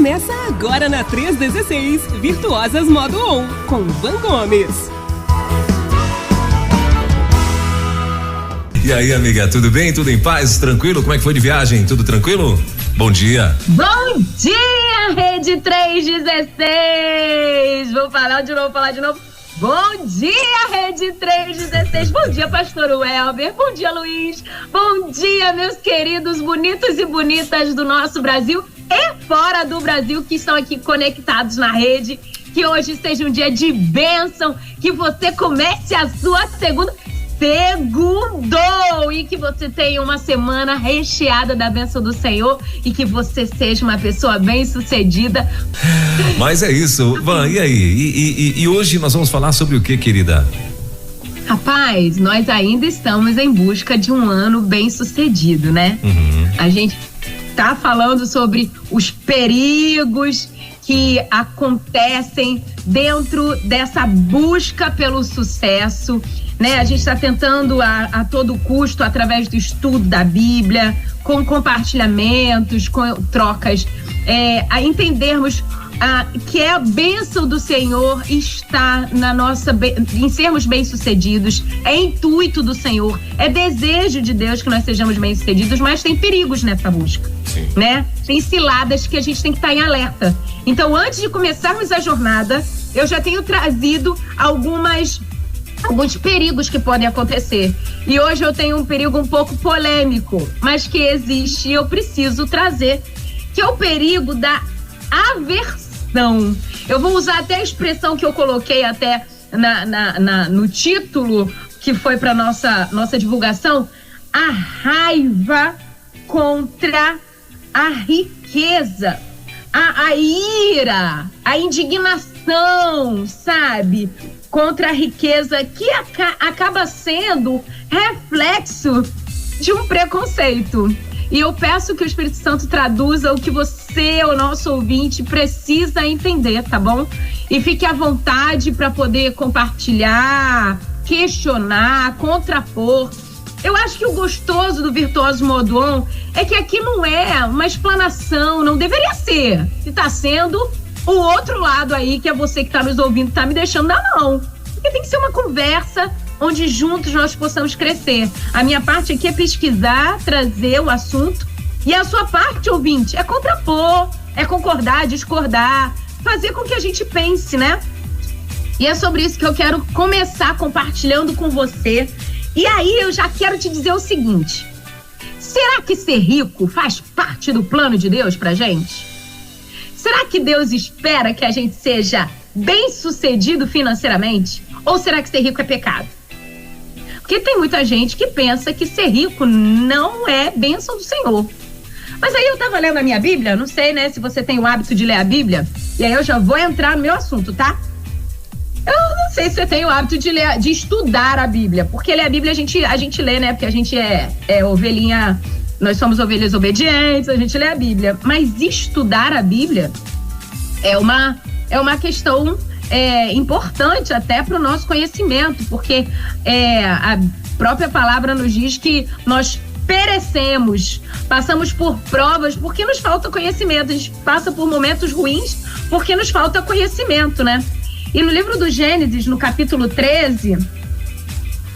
Começa agora na 316, Virtuosas Modo On, com Van Gomes. E aí, amiga, tudo bem? Tudo em paz? Tranquilo? Como é que foi de viagem? Tudo tranquilo? Bom dia. Bom dia, Rede 316. Vou falar de novo. Bom dia, Rede 316. Bom dia, pastor Welber. Bom dia, Luiz. Bom dia, meus queridos bonitos e bonitas do nosso Brasil e fora do Brasil que estão aqui conectados na rede. Que hoje seja um dia de bênção, que você comece a sua segundou e que você tenha uma semana recheada da bênção do Senhor e que você seja uma pessoa bem-sucedida. Mas é isso, Van, e aí? E hoje nós vamos falar sobre o que, querida? Rapaz, nós ainda estamos em busca de um ano bem-sucedido, né? A gente tá falando sobre os perigos que acontecem dentro dessa busca pelo sucesso, né? A gente está tentando a todo custo, através do estudo da Bíblia, com compartilhamentos, com trocas, a entendermos que a bênção do Senhor está em sermos bem-sucedidos, é intuito do Senhor, é desejo de Deus que nós sejamos bem-sucedidos, mas tem perigos nessa busca, né? Tem ciladas que a gente tem que estar em alerta. Então, antes de começarmos a jornada, eu já tenho trazido alguns perigos que podem acontecer. E hoje eu tenho um perigo um pouco polêmico, mas que existe e eu preciso trazer, que é o perigo da aversão. Eu vou usar até a expressão que eu coloquei até no título, que foi para nossa divulgação, a raiva contra a riqueza, a ira, a indignação, sabe? Contra a riqueza, que acaba sendo reflexo de um preconceito. E eu peço que o Espírito Santo traduza o que você, o nosso ouvinte, precisa entender, tá bom? E fique à vontade para poder compartilhar, questionar, contrapor. Eu acho que o gostoso do Virtuoso Modo On é que aqui não é uma explanação, não deveria ser. Se está sendo, o outro lado aí, que é você que está nos ouvindo, está me deixando na mão. Porque tem que ser uma conversa onde juntos nós possamos crescer. A minha parte aqui é pesquisar, trazer o assunto. E a sua parte, ouvinte, é contrapor, é concordar, discordar, fazer com que a gente pense, né? E é sobre isso que eu quero começar compartilhando com você. E aí eu já quero te dizer o seguinte: será que ser rico faz parte do plano de Deus pra gente? Será que Deus espera que a gente seja bem-sucedido financeiramente? Ou será que ser rico é pecado? Porque tem muita gente que pensa que ser rico não é bênção do Senhor. Mas aí eu tava lendo a minha Bíblia, não sei, né, se você tem o hábito de ler a Bíblia, e aí eu já vou entrar no meu assunto, tá? Eu não sei se você tem o hábito de estudar a Bíblia, porque ler a Bíblia a gente lê, né, porque a gente é ovelhinha, nós somos ovelhas obedientes, a gente lê a Bíblia, mas estudar a Bíblia é uma questão importante até para o nosso conhecimento, porque a própria palavra nos diz que nós perecemos, passamos por provas porque nos falta conhecimento, a gente passa por momentos ruins porque nos falta conhecimento, né? E no livro do Gênesis, no capítulo 13,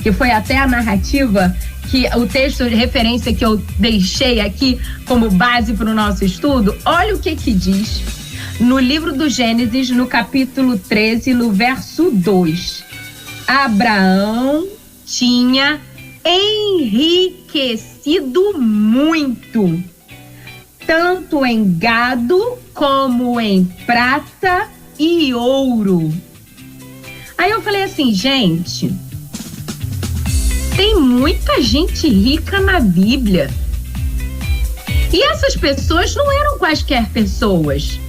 que foi até a narrativa, que o texto de referência que eu deixei aqui como base para o nosso estudo, olha o que diz no livro do Gênesis, no capítulo 13, no verso 2. Abraão tinha enriquecido muito, tanto em gado como em prata e ouro. Aí eu falei assim, gente, tem muita gente rica na Bíblia. E essas pessoas não eram quaisquer pessoas.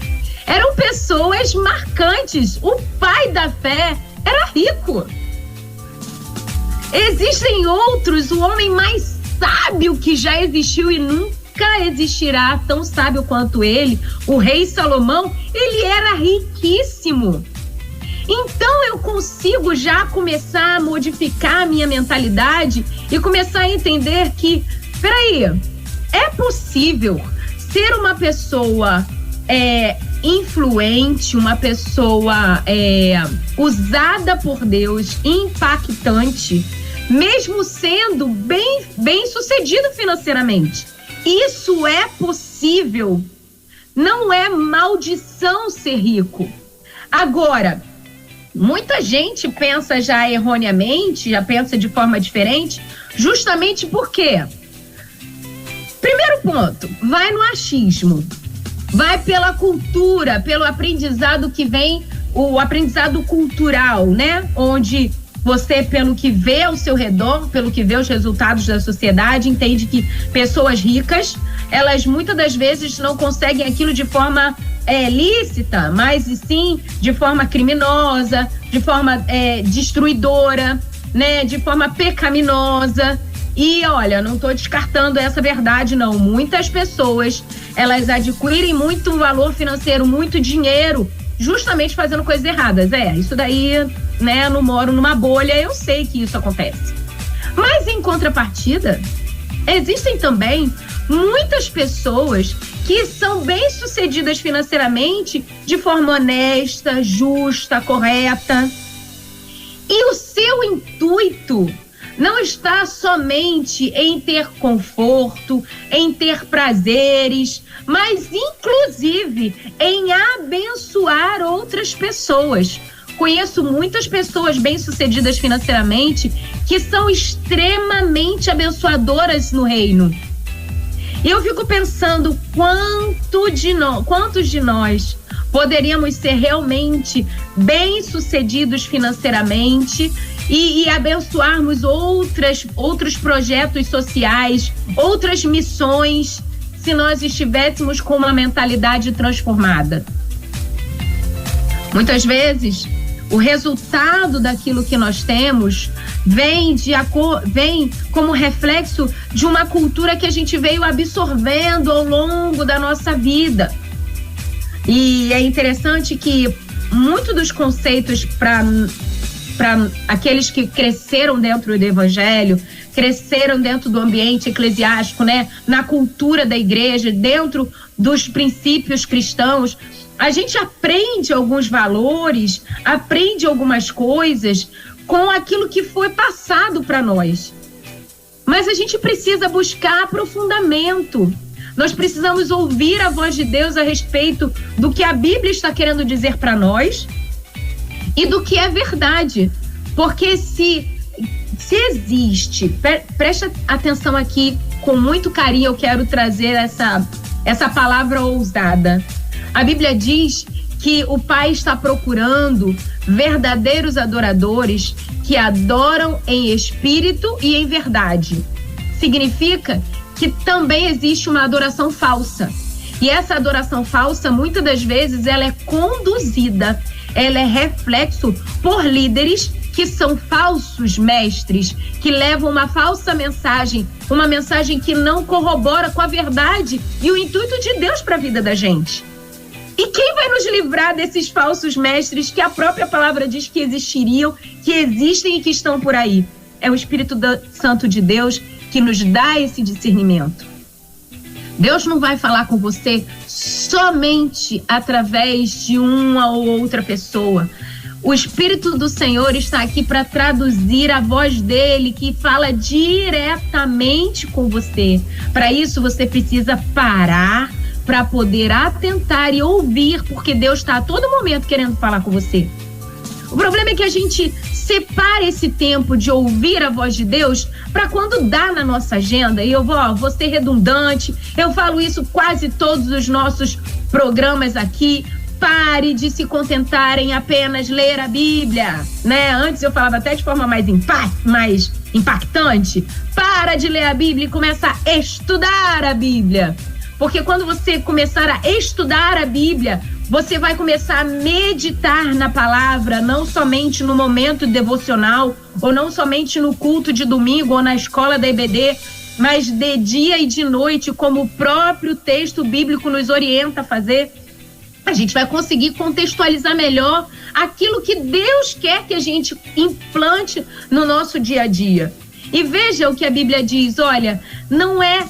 Eram pessoas marcantes. O pai da fé era rico. Existem outros, o homem mais sábio que já existiu e nunca existirá, tão sábio quanto ele, o rei Salomão, ele era riquíssimo. Então eu consigo já começar a modificar a minha mentalidade e começar a entender que, peraí, é possível ser uma pessoa influente, uma pessoa usada por Deus, impactante, mesmo sendo bem sucedido financeiramente. Isso é possível. Não é maldição ser rico. Agora, muita gente pensa já erroneamente, já pensa de forma diferente, justamente porque, primeiro ponto, vai no achismo, vai pela cultura, pelo aprendizado que vem, o aprendizado cultural, né? Onde você, pelo que vê ao seu redor, pelo que vê os resultados da sociedade, entende que pessoas ricas, elas muitas das vezes não conseguem aquilo de forma lícita, mas sim de forma criminosa, de forma destruidora, né? De forma pecaminosa. E olha, não estou descartando essa verdade, não. Muitas pessoas, elas adquirem muito valor financeiro, muito dinheiro, justamente fazendo coisas erradas. Isso daí, né, eu não moro numa bolha, eu sei que isso acontece. Mas em contrapartida, existem também muitas pessoas que são bem-sucedidas financeiramente de forma honesta, justa, correta. E o seu intuito não está somente em ter conforto, em ter prazeres, mas inclusive em abençoar outras pessoas. Conheço muitas pessoas bem-sucedidas financeiramente que são extremamente abençoadoras no reino. E eu fico pensando quantos de nós poderíamos ser realmente bem-sucedidos financeiramente e abençoarmos outros projetos sociais, outras missões, se nós estivéssemos com uma mentalidade transformada. Muitas vezes, o resultado daquilo que nós temos vem como reflexo de uma cultura que a gente veio absorvendo ao longo da nossa vida. E é interessante que muitos dos conceitos para aqueles que cresceram dentro do evangelho, cresceram dentro do ambiente eclesiástico, né? Na cultura da igreja, dentro dos princípios cristãos, a gente aprende alguns valores, aprende algumas coisas com aquilo que foi passado para nós. Mas a gente precisa buscar aprofundamento. Nós precisamos ouvir a voz de Deus a respeito do que a Bíblia está querendo dizer para nós e do que é verdade. Porque se existe, presta atenção aqui, com muito carinho eu quero trazer essa palavra ousada. A Bíblia diz que o Pai está procurando verdadeiros adoradores que adoram em espírito e em verdade. Significa que também existe uma adoração falsa. E essa adoração falsa, muitas das vezes, ela é conduzida, ela é reflexo por líderes que são falsos mestres, que levam uma falsa mensagem, uma mensagem que não corrobora com a verdade e o intuito de Deus para a vida da gente. E quem vai nos livrar desses falsos mestres que a própria palavra diz que existiriam, que existem e que estão por aí? É o Espírito Santo de Deus que nos dá esse discernimento. Deus não vai falar com você somente através de uma ou outra pessoa. O Espírito do Senhor está aqui para traduzir a voz dele, que fala diretamente com você. Para isso, você precisa parar para poder atentar e ouvir, porque Deus está a todo momento querendo falar com você. O problema é que a gente separa esse tempo de ouvir a voz de Deus para quando dá na nossa agenda. E eu vou ser redundante, eu falo isso quase todos os nossos programas aqui. Pare de se contentar em apenas ler a Bíblia, né? Antes eu falava até de forma mais impactante. Para de ler a Bíblia e começa a estudar a Bíblia. Porque quando você começar a estudar a Bíblia, você vai começar a meditar na palavra, não somente no momento devocional, ou não somente no culto de domingo ou na escola da EBD, mas de dia e de noite, como o próprio texto bíblico nos orienta a fazer. A gente vai conseguir contextualizar melhor aquilo que Deus quer que a gente implante no nosso dia a dia. E veja o que a Bíblia diz, olha, não é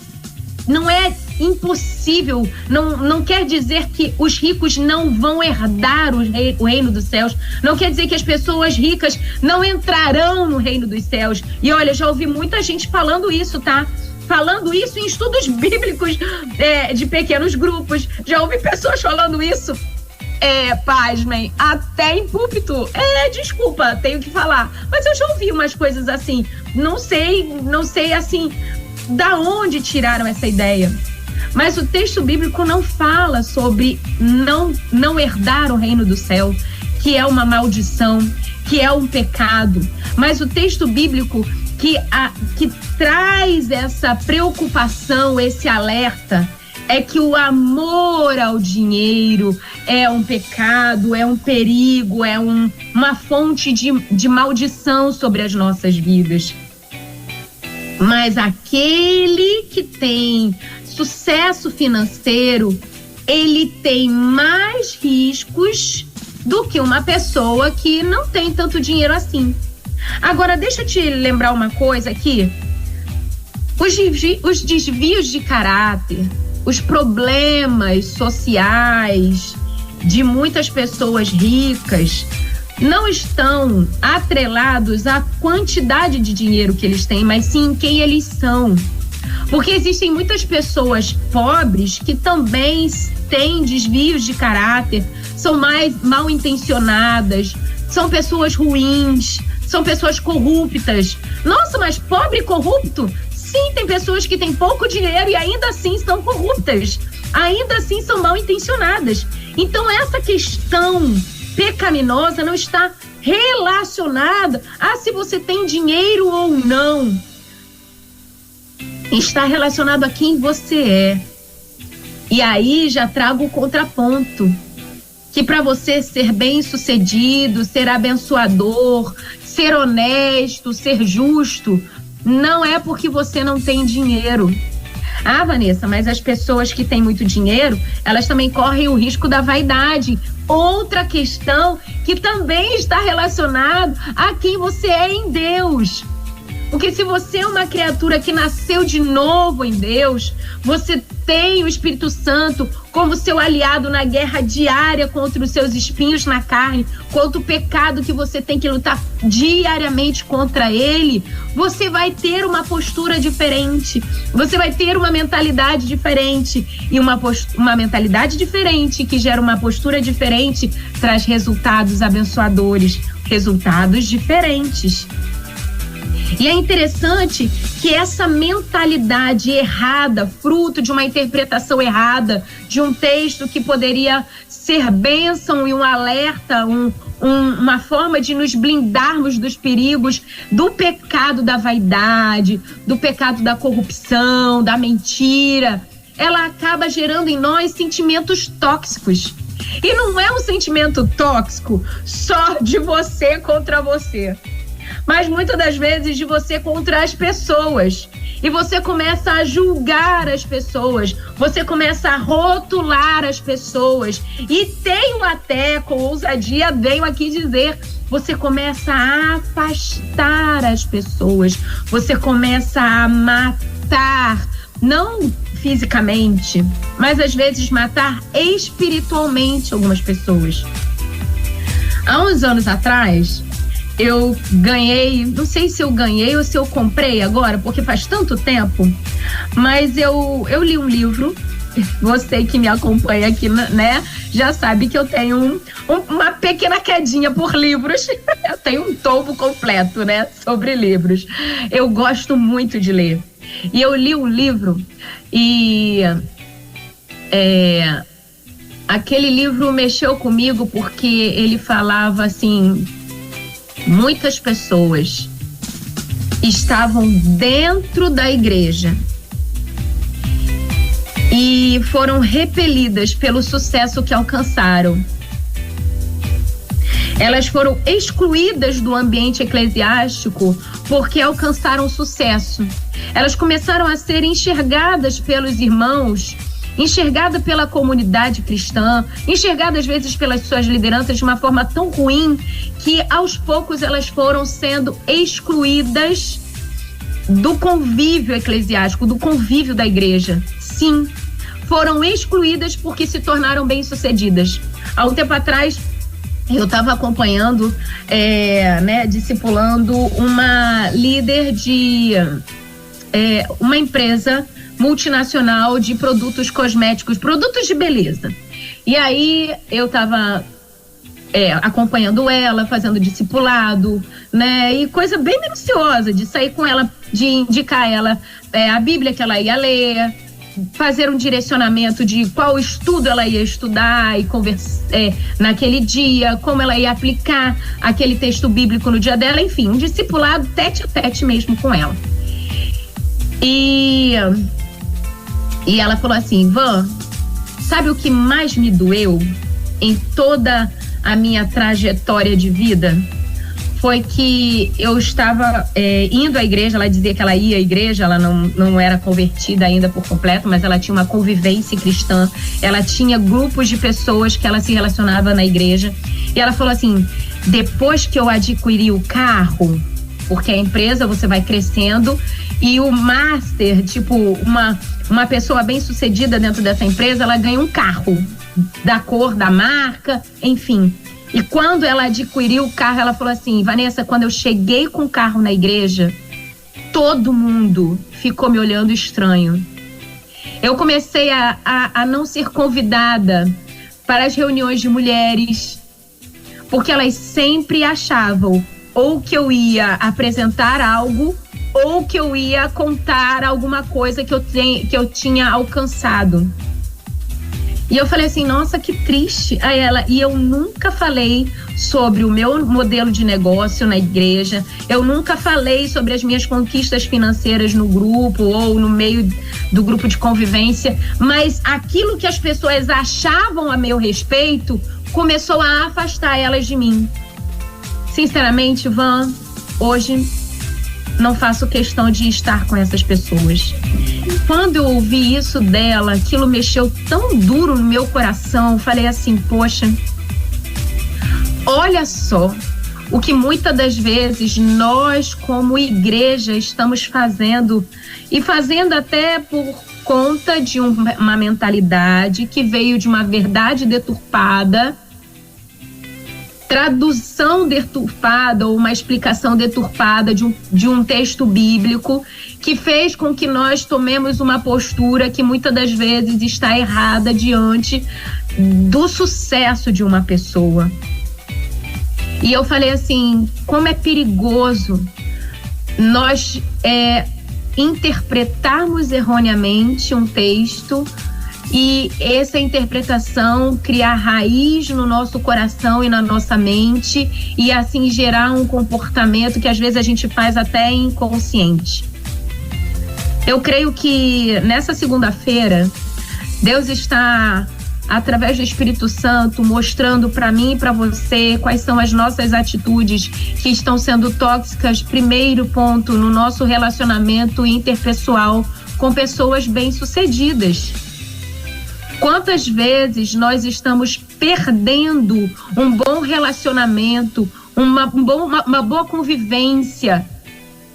impossível, não quer dizer que os ricos não vão herdar o reino dos céus, não quer dizer que as pessoas ricas não entrarão no reino dos céus. E olha, já ouvi muita gente falando isso, tá? Falando isso em estudos bíblicos de pequenos grupos. Já ouvi pessoas falando isso, pasmem, até em púlpito. Desculpa, tenho que falar. Mas eu já ouvi umas coisas assim. Não sei assim, da onde tiraram essa ideia. Mas o texto bíblico não fala sobre não herdar o reino do céu, que é uma maldição, que é um pecado. Mas o texto bíblico que traz essa preocupação, esse alerta, é que o amor ao dinheiro é um pecado, é um perigo, é uma fonte de maldição sobre as nossas vidas. Mas aquele que tem sucesso financeiro, ele tem mais riscos do que uma pessoa que não tem tanto dinheiro assim. Agora, deixa eu te lembrar uma coisa aqui. Os desvios de caráter, os problemas sociais de muitas pessoas ricas não estão atrelados à quantidade de dinheiro que eles têm, mas sim em quem eles são. Porque existem muitas pessoas pobres que também têm desvios de caráter, são mais mal intencionadas, são pessoas ruins, são pessoas corruptas. Nossa, mas pobre e corrupto? Sim, tem pessoas que têm pouco dinheiro e ainda assim são corruptas, ainda assim são mal intencionadas. Então essa questão pecaminosa não está relacionada a se você tem dinheiro ou não. Está relacionado a quem você é. E aí já trago o contraponto, que para você ser bem-sucedido, ser abençoador, ser honesto, ser justo, não é porque você não tem dinheiro. Ah, Vanessa, mas as pessoas que têm muito dinheiro, elas também correm o risco da vaidade. Outra questão que também está relacionada a quem você é em Deus. Porque se você é uma criatura que nasceu de novo em Deus, você tem o Espírito Santo como seu aliado na guerra diária contra os seus espinhos na carne, contra o pecado que você tem que lutar diariamente contra ele, você vai ter uma postura diferente, você vai ter uma mentalidade diferente. E uma mentalidade diferente que gera uma postura diferente traz resultados abençoadores, resultados diferentes. E é interessante que essa mentalidade errada, fruto de uma interpretação errada, de um texto que poderia ser bênção e um alerta, uma forma de nos blindarmos dos perigos do pecado da vaidade, do pecado da corrupção, da mentira, ela acaba gerando em nós sentimentos tóxicos. E não é um sentimento tóxico só de você contra você, mas muitas das vezes de você contra as pessoas. E você começa a julgar as pessoas, você começa a rotular as pessoas. E tenho até, com ousadia, venho aqui dizer, você começa a afastar as pessoas, você começa a matar, não fisicamente, mas às vezes matar espiritualmente algumas pessoas. Há uns anos atrás, eu ganhei, não sei se eu ganhei ou se eu comprei agora, porque faz tanto tempo, mas eu li um livro. Você que me acompanha aqui, né, já sabe que eu tenho uma pequena quedinha por livros. Eu tenho um tombo completo, né, sobre livros. Eu gosto muito de ler. E eu li um livro e aquele livro mexeu comigo porque ele falava assim: muitas pessoas estavam dentro da igreja e foram repelidas pelo sucesso que alcançaram. Elas foram excluídas do ambiente eclesiástico porque alcançaram sucesso. Elas começaram a ser enxergadas pelos irmãos, enxergada pela comunidade cristã, enxergada às vezes pelas suas lideranças de uma forma tão ruim que aos poucos elas foram sendo excluídas do convívio eclesiástico, do convívio da igreja. Sim, foram excluídas porque se tornaram bem-sucedidas. Há um tempo atrás, eu estava acompanhando, discipulando uma líder de uma empresa multinacional de produtos cosméticos, produtos de beleza. E aí eu estava acompanhando ela, fazendo discipulado, né? E coisa bem minuciosa, de sair com ela, de indicar ela a Bíblia que ela ia ler, fazer um direcionamento de qual estudo ela ia estudar e naquele dia, como ela ia aplicar aquele texto bíblico no dia dela, enfim, um discipulado tete a tete mesmo com ela. E ela falou assim: Van, sabe o que mais me doeu em toda a minha trajetória de vida? Foi que eu estava indo à igreja. Ela dizia que ela ia à igreja, ela não era convertida ainda por completo, mas ela tinha uma convivência cristã, ela tinha grupos de pessoas que ela se relacionava na igreja. E ela falou assim: depois que eu adquiri o carro, porque a empresa você vai crescendo, e o master, tipo, uma pessoa bem sucedida dentro dessa empresa, ela ganha um carro da cor da marca, enfim. E quando ela adquiriu o carro, ela falou assim: Vanessa, quando eu cheguei com o carro na igreja, todo mundo ficou me olhando estranho. Eu comecei a não ser convidada para as reuniões de mulheres, porque elas sempre achavam ou que eu ia apresentar algo, ou que eu ia contar alguma coisa que eu tinha alcançado. E eu falei assim: nossa, que triste. Aí ela: e eu nunca falei sobre o meu modelo de negócio na igreja, eu nunca falei sobre as minhas conquistas financeiras no grupo ou no meio do grupo de convivência, mas aquilo que as pessoas achavam a meu respeito começou a afastar elas de mim. Sinceramente, Van, hoje não faço questão de estar com essas pessoas. Quando eu ouvi isso dela, aquilo mexeu tão duro no meu coração. Falei assim: poxa, olha só o que muitas das vezes nós como igreja estamos fazendo, e fazendo até por conta de uma mentalidade que veio de uma verdade deturpada, tradução deturpada ou uma explicação deturpada de um texto bíblico, que fez com que nós tomemos uma postura que muitas das vezes está errada diante do sucesso de uma pessoa. E eu falei assim: como é perigoso nós interpretarmos erroneamente um texto e essa interpretação criar raiz no nosso coração e na nossa mente, e assim gerar um comportamento que às vezes a gente faz até inconsciente. Eu creio que nessa segunda-feira Deus está, através do Espírito Santo, mostrando para mim e para você quais são as nossas atitudes que estão sendo tóxicas, primeiro ponto, no nosso relacionamento interpessoal com pessoas bem-sucedidas. Quantas vezes nós estamos perdendo um bom relacionamento, uma boa convivência,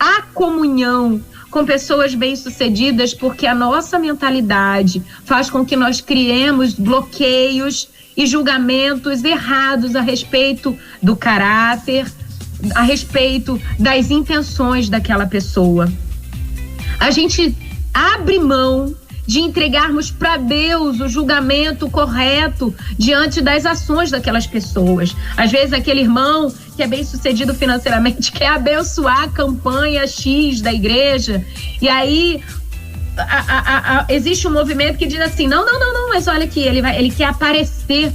a comunhão com pessoas bem-sucedidas, porque a nossa mentalidade faz com que nós criemos bloqueios e julgamentos errados a respeito do caráter, a respeito das intenções daquela pessoa. A gente abre mão de entregarmos para Deus o julgamento correto diante das ações daquelas pessoas. Às vezes aquele irmão que é bem sucedido financeiramente quer abençoar a campanha X da igreja, e aí existe um movimento que diz assim: não, mas olha aqui, ele quer aparecer,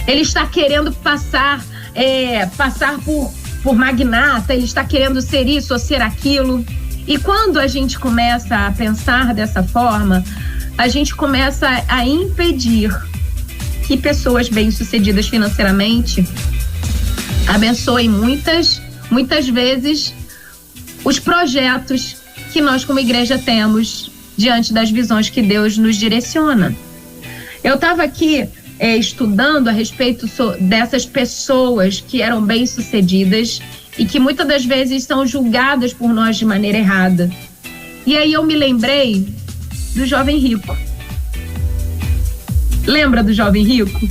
ele está querendo passar por magnata, ele está querendo ser isso ou ser aquilo. E quando a gente começa a pensar dessa forma, a gente começa a impedir que pessoas bem-sucedidas financeiramente abençoem muitas vezes os projetos que nós como igreja temos diante das visões que Deus nos direciona. Eu estava aqui estudando a respeito dessas pessoas que eram bem-sucedidas e que muitas das vezes são julgadas por nós de maneira errada. E aí eu me lembrei do jovem rico. Lembra do jovem rico?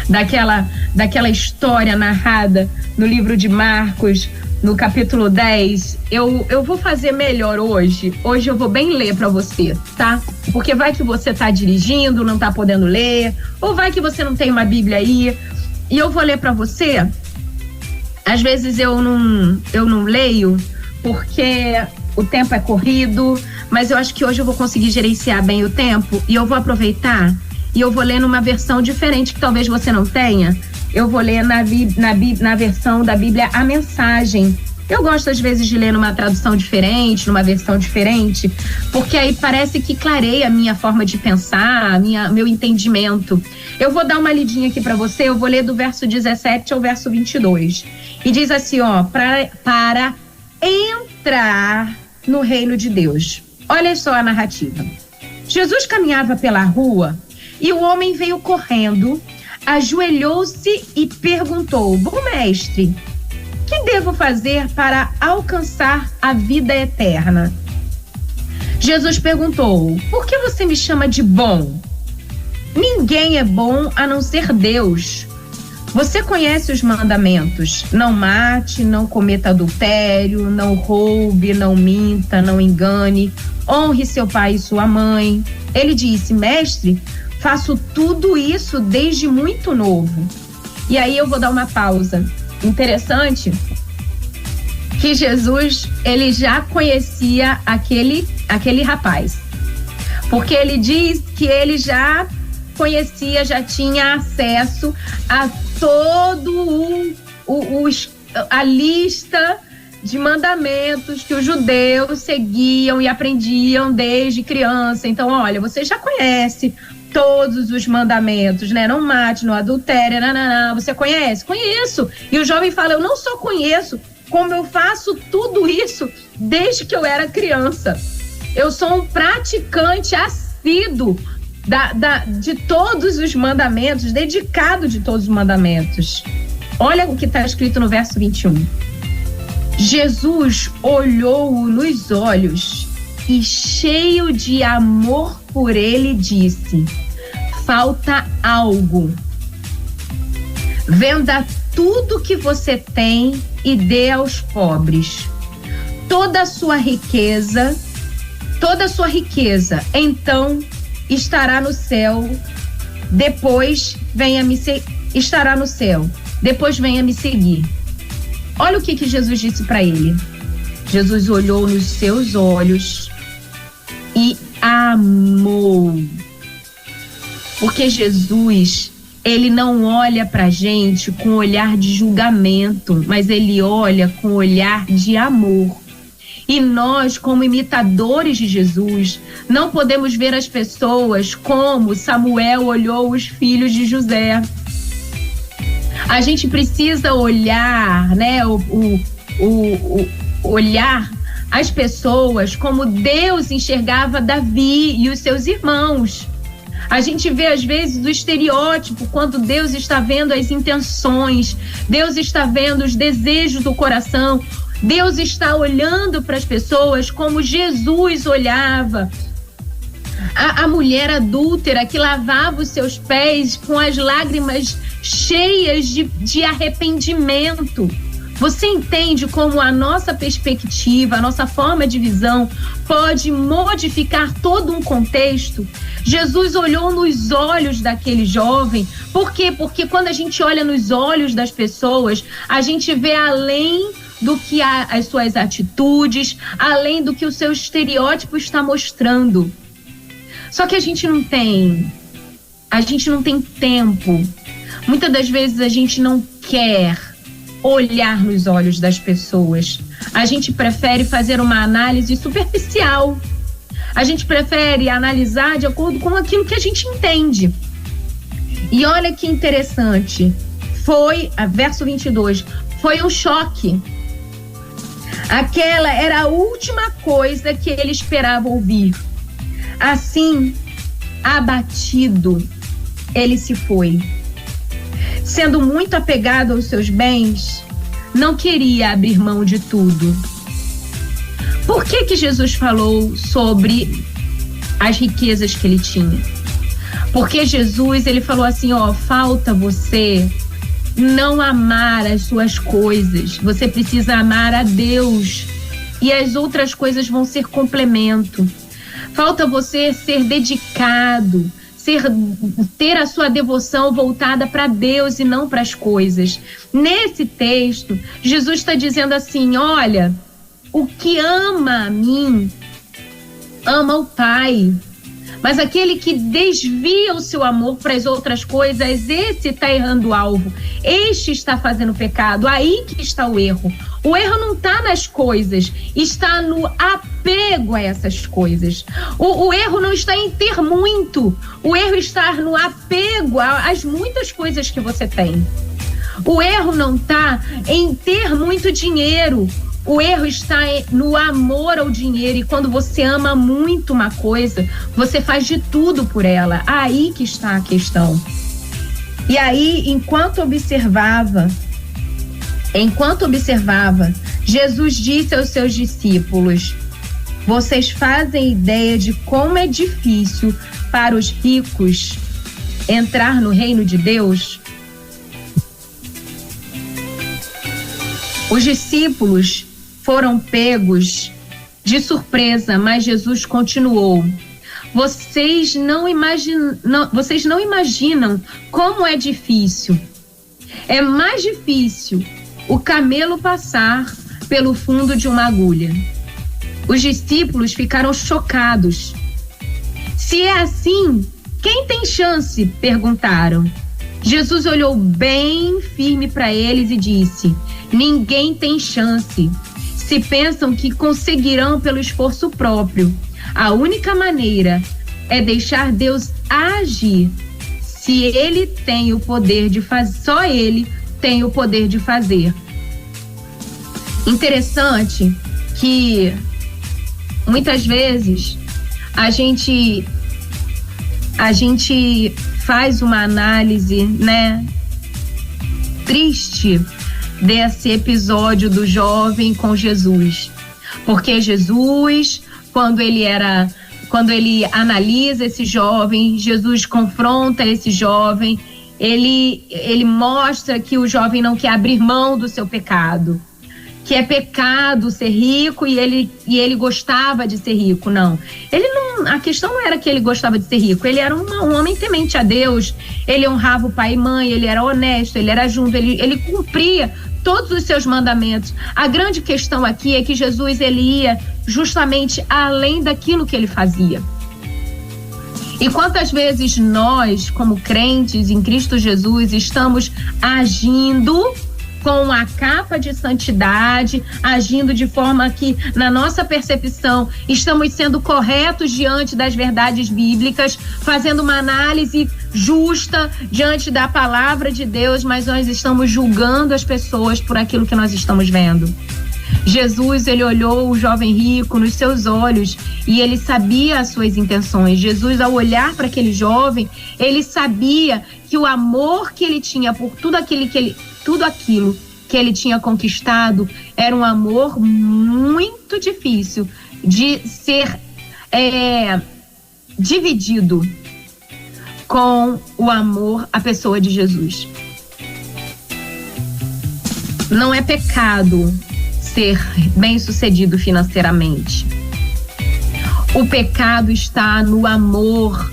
Daquela história narrada no livro de Marcos, no capítulo 10. Eu vou fazer melhor hoje. Hoje eu vou bem ler para você, tá? Porque vai que você tá dirigindo, não tá podendo ler, ou vai que você não tem uma Bíblia aí, e eu vou ler para você. Às vezes eu não leio porque o tempo é corrido, mas eu acho que hoje eu vou conseguir gerenciar bem o tempo e eu vou aproveitar e eu vou ler numa versão diferente que talvez você não tenha. Eu vou ler na versão da Bíblia A Mensagem. Eu gosto às vezes de ler numa tradução diferente, numa versão diferente, porque aí parece que clareia a minha forma de pensar, meu entendimento. Eu vou dar uma lidinha aqui para você, eu vou ler do verso 17 ao verso 22. E diz assim, ó, para entrar no reino de Deus. Olha só a narrativa. Jesus caminhava pela rua e o homem veio correndo, ajoelhou-se e perguntou: Bom mestre, que devo fazer para alcançar a vida eterna? Jesus perguntou: Por que você me chama de bom? Ninguém é bom a não ser Deus. Você conhece os mandamentos: não mate, não cometa adultério, não roube, não minta, não engane, honre seu pai e sua mãe. Ele disse: Mestre, faço tudo isso desde muito novo. E aí eu vou dar uma pausa. Interessante que Jesus, ele já conhecia aquele rapaz. Porque ele diz que ele já conhecia, já tinha acesso a todo a lista de mandamentos que os judeus seguiam e aprendiam desde criança. Então, olha, você já conhece todos os mandamentos, né? Não mate, não adultere, você conhece? Conheço. E o jovem fala: eu não só conheço, como eu faço tudo isso desde que eu era criança. Eu sou um praticante assíduo de todos os mandamentos, dedicado de todos os mandamentos. Olha o que está escrito no verso 21. Jesus olhou-o nos olhos e, cheio de amor por ele, disse: falta algo. Venda tudo que você tem e dê aos pobres. Toda a sua riqueza, então estará no céu. Depois venha me seguir. Olha o que Jesus disse para ele. Jesus olhou nos seus olhos e amou. Porque Jesus, ele não olha pra gente com olhar de julgamento, mas ele olha com olhar de amor. E nós, como imitadores de Jesus, não podemos ver as pessoas como Samuel olhou os filhos de José. A gente precisa olhar, né, olhar as pessoas como Deus enxergava Davi e os seus irmãos. A gente vê às vezes o estereótipo, quando Deus está vendo as intenções, Deus está vendo os desejos do coração, Deus está olhando para as pessoas como Jesus olhava. A mulher adúltera que lavava os seus pés com as lágrimas cheias de arrependimento. Você entende como a nossa perspectiva, a nossa forma de visão pode modificar todo um contexto? Jesus olhou nos olhos daquele jovem. Por quê? Porque quando a gente olha nos olhos das pessoas, a gente vê além do que as suas atitudes, além do que o seu estereótipo está mostrando. Só que a gente não tem tempo. Muitas das vezes a gente não quer olhar nos olhos das pessoas. A gente prefere fazer uma análise superficial. A gente prefere analisar de acordo com aquilo que a gente entende. E olha que interessante. Verso 22, foi um choque. Aquela era a última coisa que ele esperava ouvir. Assim, abatido, ele se foi. Sendo muito apegado aos seus bens, não queria abrir mão de tudo. Por que Jesus falou sobre as riquezas que ele tinha? Porque Jesus, ele falou assim, ó, falta você não amar as suas coisas. Você precisa amar a Deus e as outras coisas vão ser complemento. Falta você ser dedicado, ter a sua devoção voltada para Deus e não para as coisas. Nesse texto, Jesus está dizendo assim, olha, o que ama a mim, ama o Pai. Mas aquele que desvia o seu amor para as outras coisas, esse está errando o alvo. Este está fazendo pecado. Aí que está o erro. O erro não está nas coisas, está no apego a essas coisas. O erro não está em ter muito. O erro está no apego às muitas coisas que você tem. O erro não está em ter muito dinheiro. O erro está no amor ao dinheiro, e quando você ama muito uma coisa, você faz de tudo por ela. Aí que está a questão. E aí, enquanto observava, Jesus disse aos seus discípulos, vocês fazem ideia de como é difícil para os ricos entrar no reino de Deus? Os discípulos foram pegos de surpresa, mas Jesus continuou. Vocês não imaginam como é difícil. É mais difícil o camelo passar pelo fundo de uma agulha. Os discípulos ficaram chocados. Se é assim, quem tem chance? Perguntaram. Jesus olhou bem firme para eles e disse: ninguém tem chance. Se pensam que conseguirão pelo esforço próprio. A única maneira é deixar Deus agir. Se Ele tem o poder de fazer, só Ele tem o poder de fazer. Interessante que muitas vezes a gente faz uma análise, né, triste desse episódio do jovem com Jesus. Porque Jesus, quando ele analisa esse jovem, Jesus confronta esse jovem, ele mostra que o jovem não quer abrir mão do seu pecado, que é pecado ser rico e ele gostava de ser rico. Não, a questão não era que ele gostava de ser rico, ele era um homem temente a Deus, ele honrava o pai e mãe, ele era honesto, ele era justo, ele cumpria todos os seus mandamentos. A grande questão aqui é que Jesus, ele ia justamente além daquilo que ele fazia. E quantas vezes nós, como crentes em Cristo Jesus, estamos agindo com a capa de santidade, agindo de forma que, na nossa percepção, estamos sendo corretos diante das verdades bíblicas, fazendo uma análise justa diante da palavra de Deus, mas nós estamos julgando as pessoas por aquilo que nós estamos vendo. Jesus, ele olhou o jovem rico nos seus olhos e ele sabia as suas intenções. Jesus, ao olhar para aquele jovem, ele sabia que o amor que ele tinha por tudo aquilo que ele tinha conquistado era um amor muito difícil de ser dividido com o amor à pessoa de Jesus. Não é pecado ser bem-sucedido financeiramente. O pecado está no amor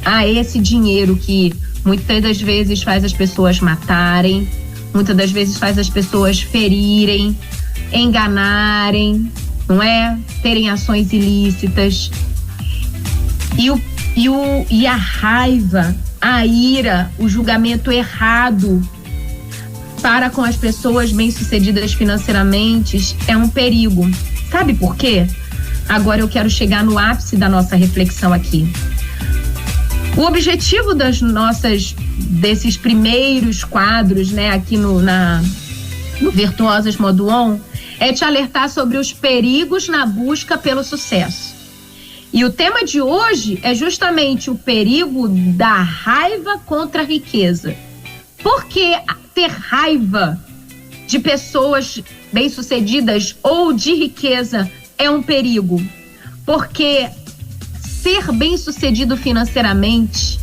a esse dinheiro que muitas das vezes faz as pessoas matarem, muitas das vezes faz as pessoas ferirem, enganarem, não é? Terem ações ilícitas. E a raiva, a ira, o julgamento errado para com as pessoas bem-sucedidas financeiramente é um perigo. Sabe por quê? Agora eu quero chegar no ápice da nossa reflexão aqui. O objetivo desses primeiros quadros, né, aqui no Virtuosas Modo On, é te alertar sobre os perigos na busca pelo sucesso. E o tema de hoje é justamente o perigo da raiva contra a riqueza. Por que ter raiva de pessoas bem-sucedidas ou de riqueza é um perigo? Porque ser bem-sucedido financeiramente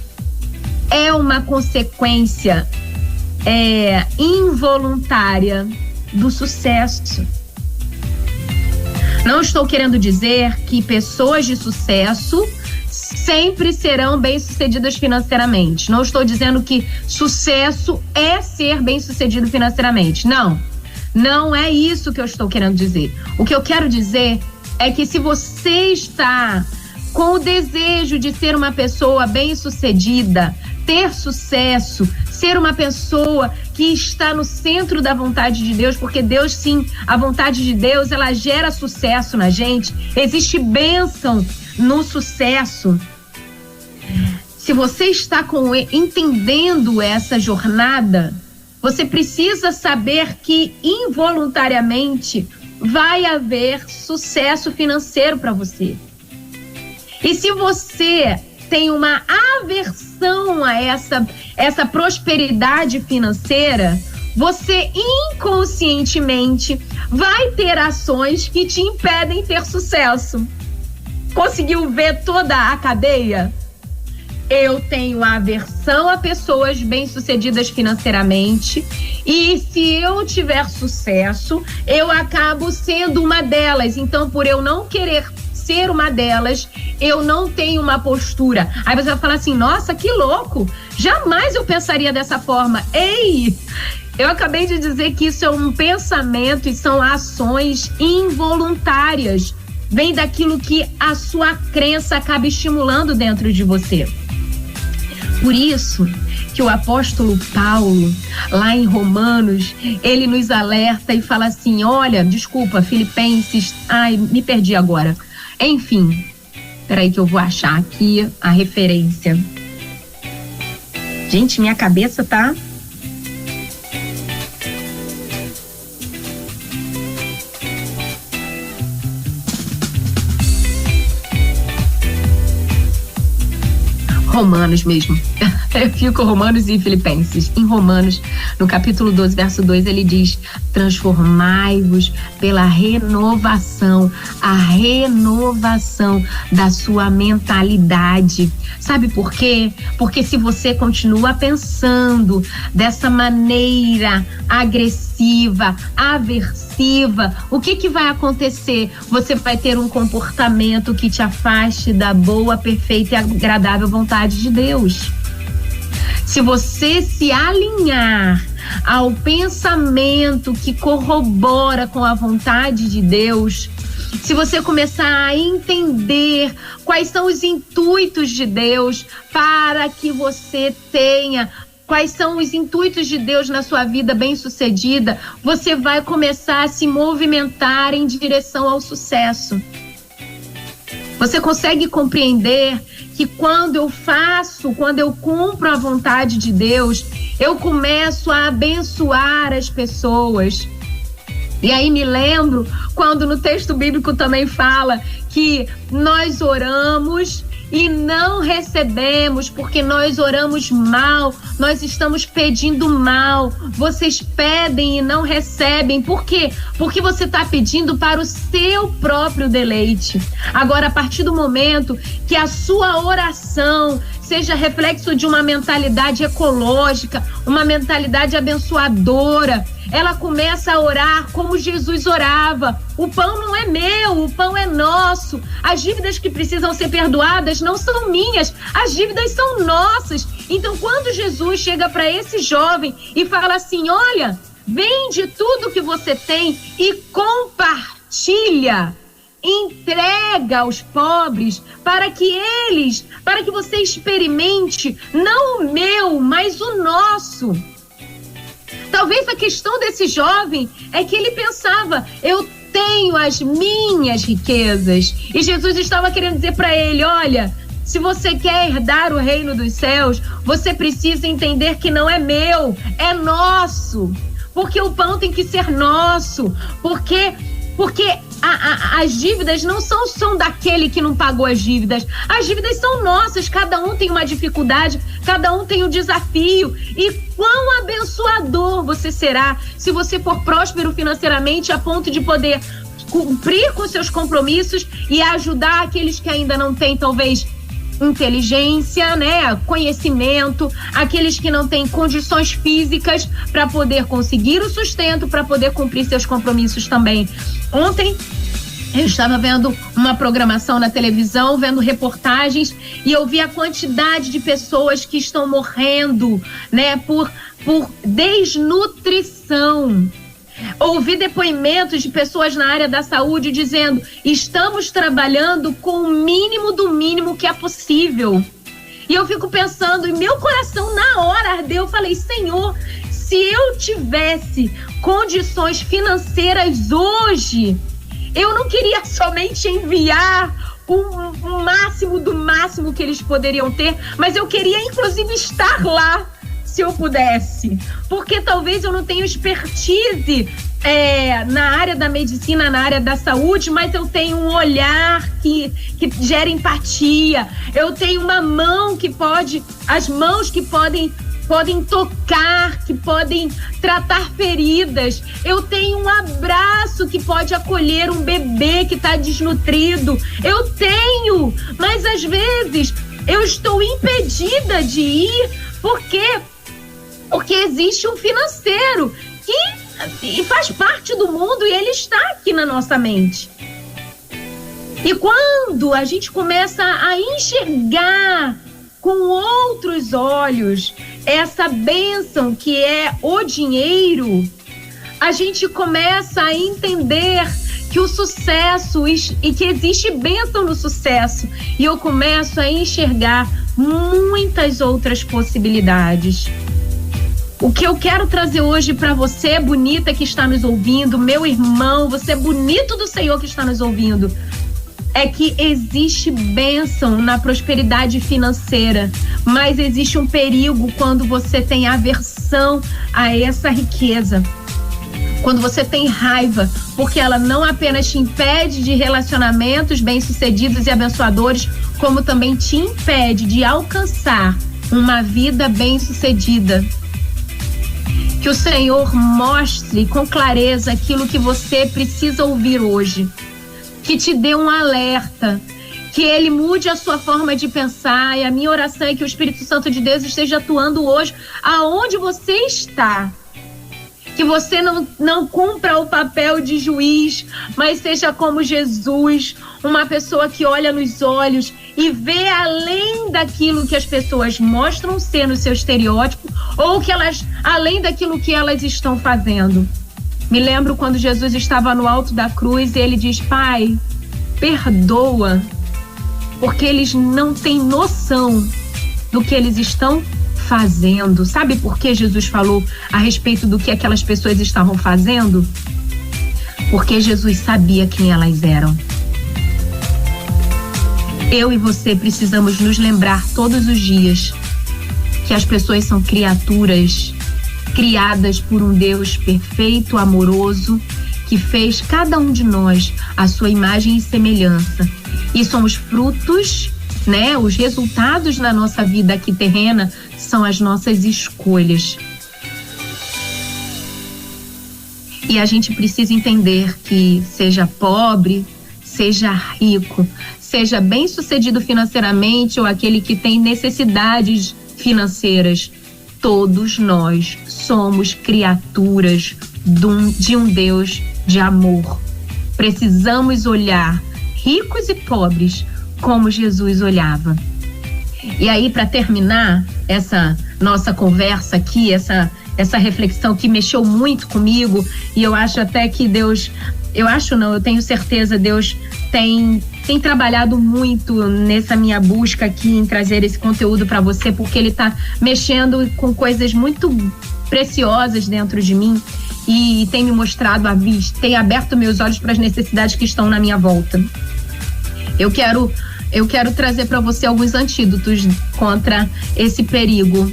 é uma consequência involuntária do sucesso. Não estou querendo dizer que pessoas de sucesso sempre serão bem-sucedidas financeiramente. Não estou dizendo que sucesso é ser bem-sucedido financeiramente. Não é isso que eu estou querendo dizer. O que eu quero dizer é que se você está com o desejo de ser uma pessoa bem-sucedida, ter sucesso, ser uma pessoa que está no centro da vontade de Deus, porque Deus, sim, a vontade de Deus, ela gera sucesso na gente. Existe bênção no sucesso. Se você está entendendo essa jornada, você precisa saber que involuntariamente vai haver sucesso financeiro para você. E se você tem uma aversão a essa prosperidade financeira, você inconscientemente vai ter ações que te impedem ter sucesso. Conseguiu ver toda a cadeia? Eu tenho aversão a pessoas bem-sucedidas financeiramente, e se eu tiver sucesso, eu acabo sendo uma delas. Então, por eu não querer ser uma delas, eu não tenho uma postura. Aí você vai falar assim: nossa, que louco, jamais eu pensaria dessa forma. Ei, eu acabei de dizer que isso é um pensamento e são ações involuntárias. Vem daquilo que a sua crença acaba estimulando dentro de você. Por isso que o apóstolo Paulo, lá em Romanos, ele nos alerta e fala assim, olha, desculpa, Filipenses, me perdi agora. Enfim, peraí que eu vou achar aqui a referência. Gente, minha cabeça tá... Romanos mesmo. Eu fico Romanos e Filipenses. Em Romanos, no capítulo 12, verso 2, ele diz: transformai-vos pela renovação, a renovação da sua mentalidade. Sabe por quê? Porque se você continua pensando dessa maneira agressiva, aversiva, o que vai acontecer? Você vai ter um comportamento que te afaste da boa, perfeita e agradável vontade de Deus. Se você se alinhar ao pensamento que corrobora com a vontade de Deus, se você começar a entender quais são os intuitos de Deus para que você tenha, quais são os intuitos de Deus na sua vida bem-sucedida, você vai começar a se movimentar em direção ao sucesso. Você consegue compreender que quando eu cumpro a vontade de Deus, eu começo a abençoar as pessoas. E aí me lembro quando no texto bíblico também fala que nós oramos e não recebemos porque nós oramos mal, nós estamos pedindo mal. Vocês pedem e não recebem. Por quê? Porque você está pedindo para o seu próprio deleite. Agora, a partir do momento que a sua oração seja reflexo de uma mentalidade ecológica, uma mentalidade abençoadora, ela começa a orar como Jesus orava. O pão não é meu, o pão é nosso. As dívidas que precisam ser perdoadas não são minhas, as dívidas são nossas. Então, quando Jesus chega para esse jovem e fala assim, olha, vende tudo que você tem e compartilha, entrega aos pobres para que você experimente não o meu, mas o nosso. Talvez a questão desse jovem é que ele pensava, eu tenho as minhas riquezas. E Jesus estava querendo dizer para ele, olha, se você quer herdar o reino dos céus, você precisa entender que não é meu, é nosso. Porque o pão tem que ser nosso. Porque as dívidas não são daquele que não pagou as dívidas. As dívidas são nossas, cada um tem uma dificuldade, cada um tem um desafio. E quão abençoador você será se você for próspero financeiramente a ponto de poder cumprir com seus compromissos e ajudar aqueles que ainda não têm, talvez, inteligência, né, conhecimento, aqueles que não têm condições físicas para poder conseguir o sustento, para poder cumprir seus compromissos também. Ontem eu estava vendo uma programação na televisão, vendo reportagens, e eu vi a quantidade de pessoas que estão morrendo, né, por desnutrição. Ouvi depoimentos de pessoas na área da saúde dizendo: estamos trabalhando com o mínimo do mínimo que é possível. E eu fico pensando, e meu coração na hora ardeu. Eu falei: Senhor, se eu tivesse condições financeiras hoje, eu não queria somente enviar o máximo do máximo que eles poderiam ter, mas eu queria inclusive estar lá, se eu pudesse, porque talvez eu não tenha expertise na área da medicina, na área da saúde, mas eu tenho um olhar que gera empatia, eu tenho uma mão que pode, as mãos que podem tocar, que podem tratar feridas. Eu tenho um abraço que pode acolher um bebê que está desnutrido. Eu tenho, mas às vezes eu estou impedida de ir. Por quê? Porque existe um financeiro que faz parte do mundo e ele está aqui na nossa mente. E quando a gente começa a enxergar com outros olhos essa bênção que é o dinheiro, a gente começa a entender que o sucesso e que existe bênção no sucesso, e eu começo a enxergar muitas outras possibilidades. O que eu quero trazer hoje para você, bonita que está nos ouvindo, meu irmão, você bonito do Senhor que está nos ouvindo, é que existe bênção na prosperidade financeira, mas existe um perigo quando você tem aversão a essa riqueza. Quando você tem raiva, porque ela não apenas te impede de relacionamentos bem-sucedidos e abençoadores, como também te impede de alcançar uma vida bem-sucedida. Que o Senhor mostre com clareza aquilo que você precisa ouvir hoje. Que te dê um alerta, que Ele mude a sua forma de pensar, e a minha oração é que o Espírito Santo de Deus esteja atuando hoje aonde você está. Que você não cumpra o papel de juiz, mas seja como Jesus, uma pessoa que olha nos olhos e vê além daquilo que as pessoas mostram ser no seu estereótipo, ou que além daquilo que elas estão fazendo. Me lembro quando Jesus estava no alto da cruz e ele diz: Pai, perdoa, porque eles não têm noção do que eles estão fazendo. Sabe por que Jesus falou a respeito do que aquelas pessoas estavam fazendo? Porque Jesus sabia quem elas eram. Eu e você precisamos nos lembrar todos os dias que as pessoas são criaturas criadas por um Deus perfeito, amoroso, que fez cada um de nós a sua imagem e semelhança. E somos frutos, né? Os resultados na nossa vida aqui terrena são as nossas escolhas. E a gente precisa entender que seja pobre, seja rico, seja bem-sucedido financeiramente ou aquele que tem necessidades financeiras, todos nós somos criaturas de um Deus de amor. Precisamos olhar ricos e pobres como Jesus olhava. E aí, para terminar essa nossa conversa aqui, essa reflexão que mexeu muito comigo, e eu acho até que Deus, eu tenho certeza, Deus tem trabalhado muito nessa minha busca aqui em trazer esse conteúdo para você, porque Ele está mexendo com coisas muito preciosas dentro de mim e tem me mostrado a vista, tem aberto meus olhos para as necessidades que estão na minha volta. Eu quero trazer para você alguns antídotos contra esse perigo.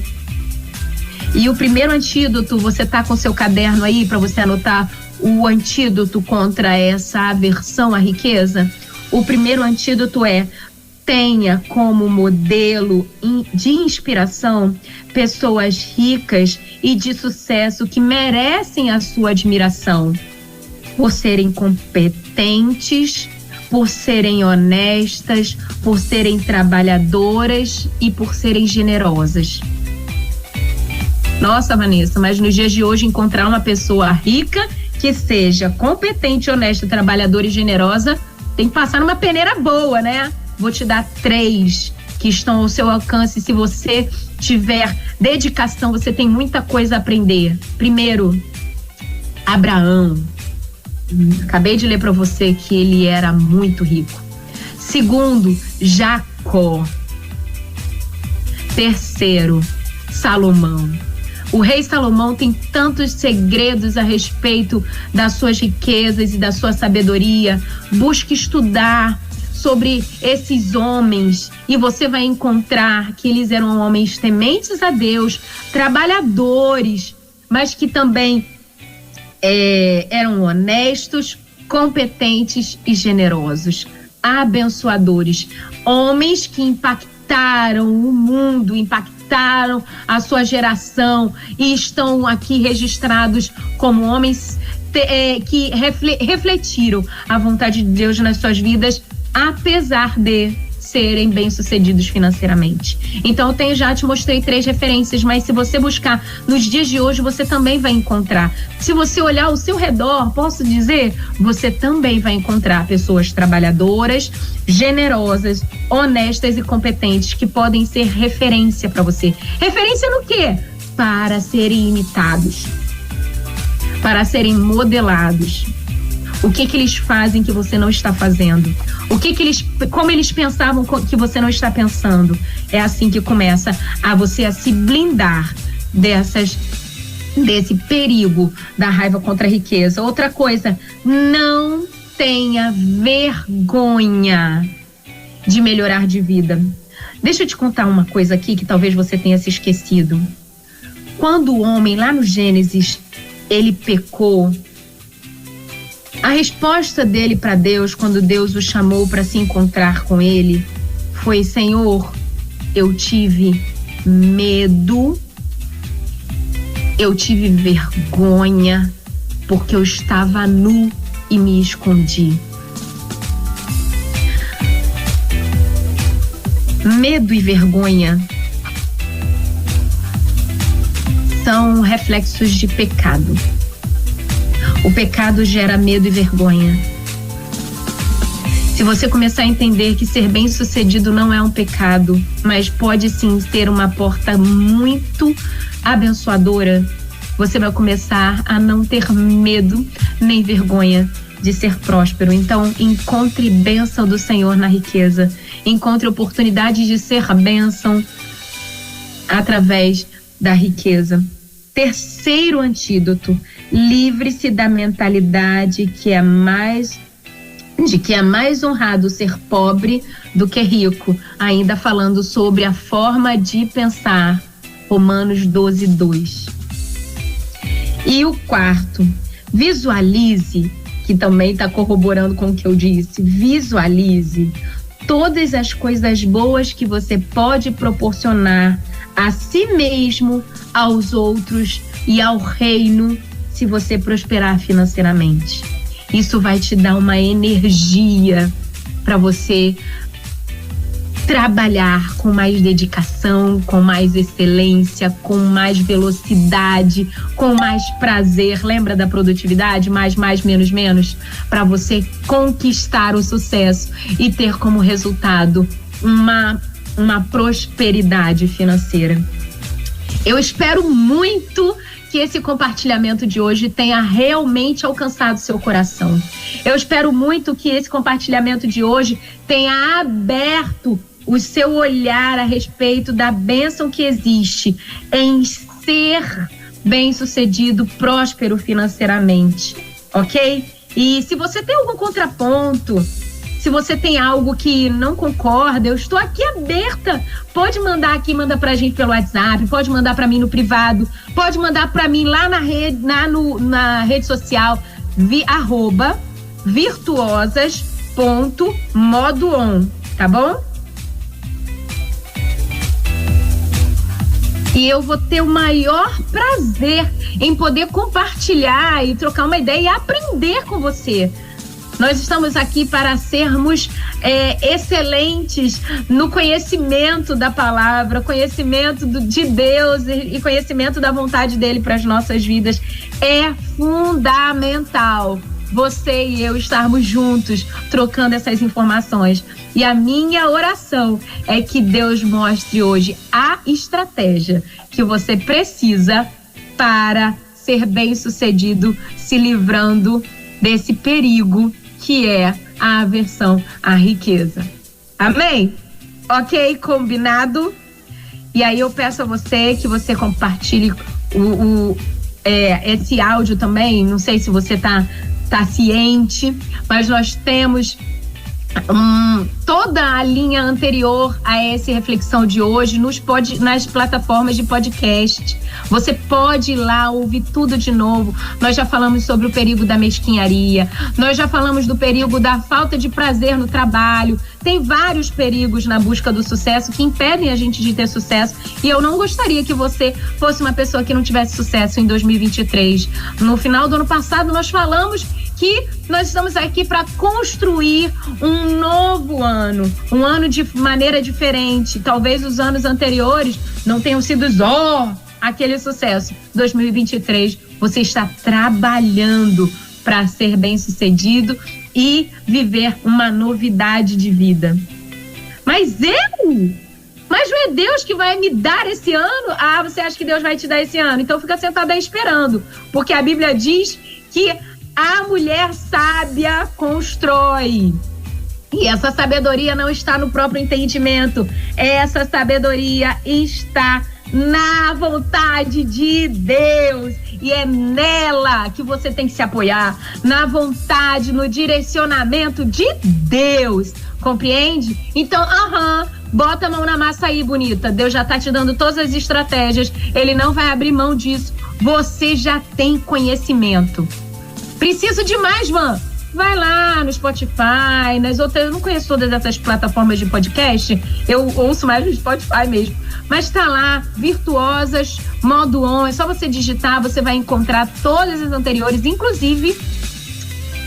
E o primeiro antídoto, você tá com seu caderno aí para você anotar o antídoto contra essa aversão à riqueza? O primeiro antídoto é: tenha como modelo de inspiração pessoas ricas e de sucesso que merecem a sua admiração por serem competentes, por serem honestas, por serem trabalhadoras e por serem generosas. Nossa, Vanessa, mas nos dias de hoje encontrar uma pessoa rica que seja competente, honesta, trabalhadora e generosa, tem que passar numa peneira boa, né? Vou te dar 3 que estão ao seu alcance. Se você tiver dedicação, você tem muita coisa a aprender. Primeiro, Abraão. Acabei de ler para você que ele era muito rico. Segundo, Jacó. Terceiro, Salomão. O rei Salomão tem tantos segredos a respeito das suas riquezas e da sua sabedoria. Busque estudar sobre esses homens e você vai encontrar que eles eram homens tementes a Deus, trabalhadores, mas que também eram honestos, competentes e generosos, abençoadores, homens que impactaram o mundo, impactaram a sua geração e estão aqui registrados como homens que refletiram a vontade de Deus nas suas vidas, apesar de serem bem-sucedidos financeiramente. Então, eu já te mostrei 3 referências, mas se você buscar nos dias de hoje, você também vai encontrar. Se você olhar ao seu redor, posso dizer, você também vai encontrar pessoas trabalhadoras, generosas, honestas e competentes que podem ser referência para você. Referência no quê? Para serem imitados, para serem modelados. O que eles fazem que você não está fazendo? Como eles pensavam que você não está pensando? É assim que começa você a se blindar desse perigo da raiva contra a riqueza. Outra coisa, não tenha vergonha de melhorar de vida. Deixa eu te contar uma coisa aqui que talvez você tenha se esquecido. Quando o homem, lá no Gênesis, ele pecou, a resposta dele para Deus, quando Deus o chamou para se encontrar com ele, foi: Senhor, eu tive medo, eu tive vergonha, porque eu estava nu e me escondi. Medo e vergonha são reflexos de pecado. O pecado gera medo e vergonha. Se você começar a entender que ser bem-sucedido não é um pecado, mas pode sim ser uma porta muito abençoadora, você vai começar a não ter medo nem vergonha de ser próspero. Então, encontre bênção do Senhor na riqueza. Encontre oportunidade de ser bênção através da riqueza. Terceiro antídoto: livre-se da mentalidade de que é mais honrado ser pobre do que rico. Ainda falando sobre a forma de pensar, Romanos 12:2. E o quarto, visualize, que também está corroborando com o que eu disse, visualize todas as coisas boas que você pode proporcionar a si mesmo, aos outros e ao reino, se você prosperar financeiramente. Isso vai te dar uma energia para você trabalhar com mais dedicação, com mais excelência, com mais velocidade, com mais prazer. Lembra da produtividade? Mais, menos, menos. Para você conquistar o sucesso e ter como resultado uma prosperidade financeira. Eu espero muito que esse compartilhamento de hoje tenha realmente alcançado seu coração. Eu espero muito que esse compartilhamento de hoje tenha aberto o seu olhar a respeito da bênção que existe em ser bem-sucedido, próspero financeiramente, ok? E se você tem algum contraponto, se você tem algo que não concorda, eu estou aqui aberta. Pode mandar aqui, manda pra gente pelo WhatsApp, pode mandar pra mim no privado, pode mandar pra mim lá na rede social, @virtuosas.modoon, tá bom? E eu vou ter o maior prazer em poder compartilhar e trocar uma ideia e aprender com você. Nós estamos aqui para sermos excelentes no conhecimento da palavra, conhecimento de Deus e conhecimento da vontade dele para as nossas vidas. É fundamental você e eu estarmos juntos, trocando essas informações. E a minha oração é que Deus mostre hoje a estratégia que você precisa para ser bem-sucedido, se livrando desse perigo que é a aversão à riqueza. Amém? Ok? Combinado? E aí eu peço a você que você compartilhe esse áudio também. Não sei se você tá ciente, mas nós temos toda a linha anterior a essa reflexão de hoje nas plataformas de podcast. Você pode ir lá ouvir tudo de novo. Nós já falamos sobre o perigo da mesquinharia, nós já falamos do perigo da falta de prazer no trabalho. Tem vários perigos na busca do sucesso que impedem a gente de ter sucesso, e eu não gostaria que você fosse uma pessoa que não tivesse sucesso em 2023. No final do ano passado nós falamos que nós estamos aqui para construir um novo ano, um ano de maneira diferente. Talvez os anos anteriores não tenham sido aquele sucesso. 2023, você está trabalhando para ser bem-sucedido e viver uma novidade de vida. Mas não é Deus que vai me dar esse ano? Você acha que Deus vai te dar esse ano? Então fica sentado aí esperando, porque a Bíblia diz que a mulher sábia constrói. E essa sabedoria não está no próprio entendimento. Essa sabedoria está na vontade de Deus. E é nela que você tem que se apoiar. Na vontade, no direcionamento de Deus. Compreende? Então, bota a mão na massa aí, bonita. Deus já tá te dando todas as estratégias. Ele não vai abrir mão disso. Você já tem conhecimento. Preciso de mais, Van? Vai lá no Spotify, nas outras. Eu não conheço todas essas plataformas de podcast. Eu ouço mais no Spotify mesmo. Mas tá lá, Virtuosas, Modo On. É só você digitar, você vai encontrar todas as anteriores. Inclusive,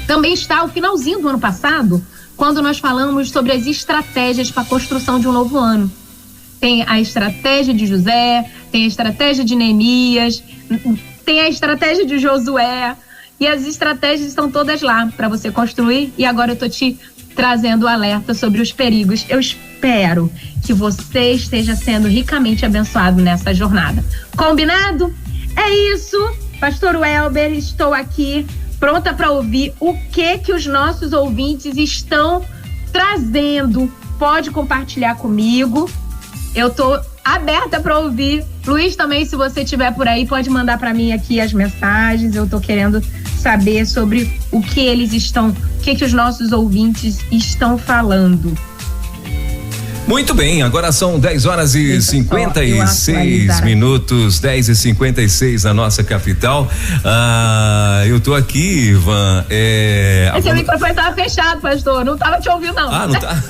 também está o finalzinho do ano passado, quando nós falamos sobre as estratégias para a construção de um novo ano. Tem a estratégia de José, tem a estratégia de Neemias, tem a estratégia de Josué. E as estratégias estão todas lá para você construir. E agora eu tô te trazendo o alerta sobre os perigos. Eu espero que você esteja sendo ricamente abençoado nessa jornada. Combinado? É isso. Pastor Welber, estou aqui pronta para ouvir o que os nossos ouvintes estão trazendo. Pode compartilhar comigo. Eu tô aberta para ouvir. Luiz, também, se você estiver por aí, pode mandar para mim aqui as mensagens. Eu tô querendo saber sobre o que eles estão, o que os nossos ouvintes estão falando. Muito bem, agora são 10h56 minutos, 10h56 na nossa capital. Eu tô aqui, Ivan. Esse microfone tava fechado, pastor, não tava te ouvindo, não. Não tá?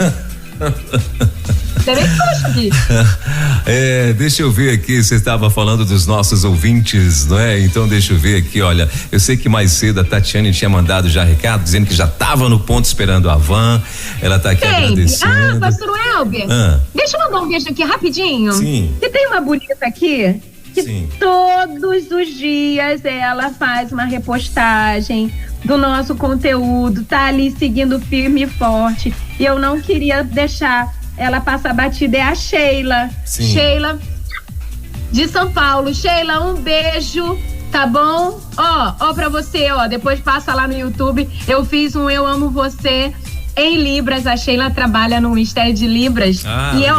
Aqui. Deixa eu ver aqui, você estava falando dos nossos ouvintes, não é? Então deixa eu ver aqui, olha, eu sei que mais cedo a Tatiane tinha mandado já recado, dizendo que já estava no ponto esperando a van, ela tá aqui agradecendo. Pastor Welber, deixa eu mandar um beijo aqui rapidinho. Sim. Você tem uma bonita aqui, que Sim. Todos os dias ela faz uma repostagem do nosso conteúdo, tá ali seguindo firme e forte, e eu não queria deixar ela passar batida. É a Sheila. Sim. Sheila de São Paulo. Sheila, um beijo, tá bom? Ó pra você, depois passa lá no YouTube. Eu fiz um Eu Amo Você em Libras. A Sheila trabalha no Ministério de Libras. E é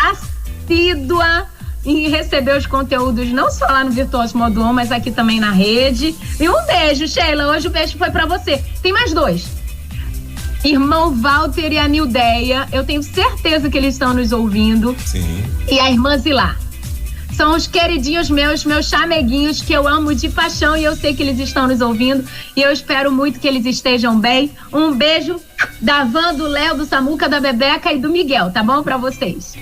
assídua em receber os conteúdos, não só lá no Virtuoso Modo On, mas aqui também na rede. E um beijo, Sheila. Hoje o beijo foi pra você. Tem mais dois. Irmão Walter e a Nildeia, eu tenho certeza que eles estão nos ouvindo. Sim. E a irmã Zilá. São os queridinhos meus chameguinhos, que eu amo de paixão, e eu sei que eles estão nos ouvindo. E eu espero muito que eles estejam bem. Um beijo da Van, do Léo, do Samuca, da Bebeca e do Miguel, tá bom? Pra vocês.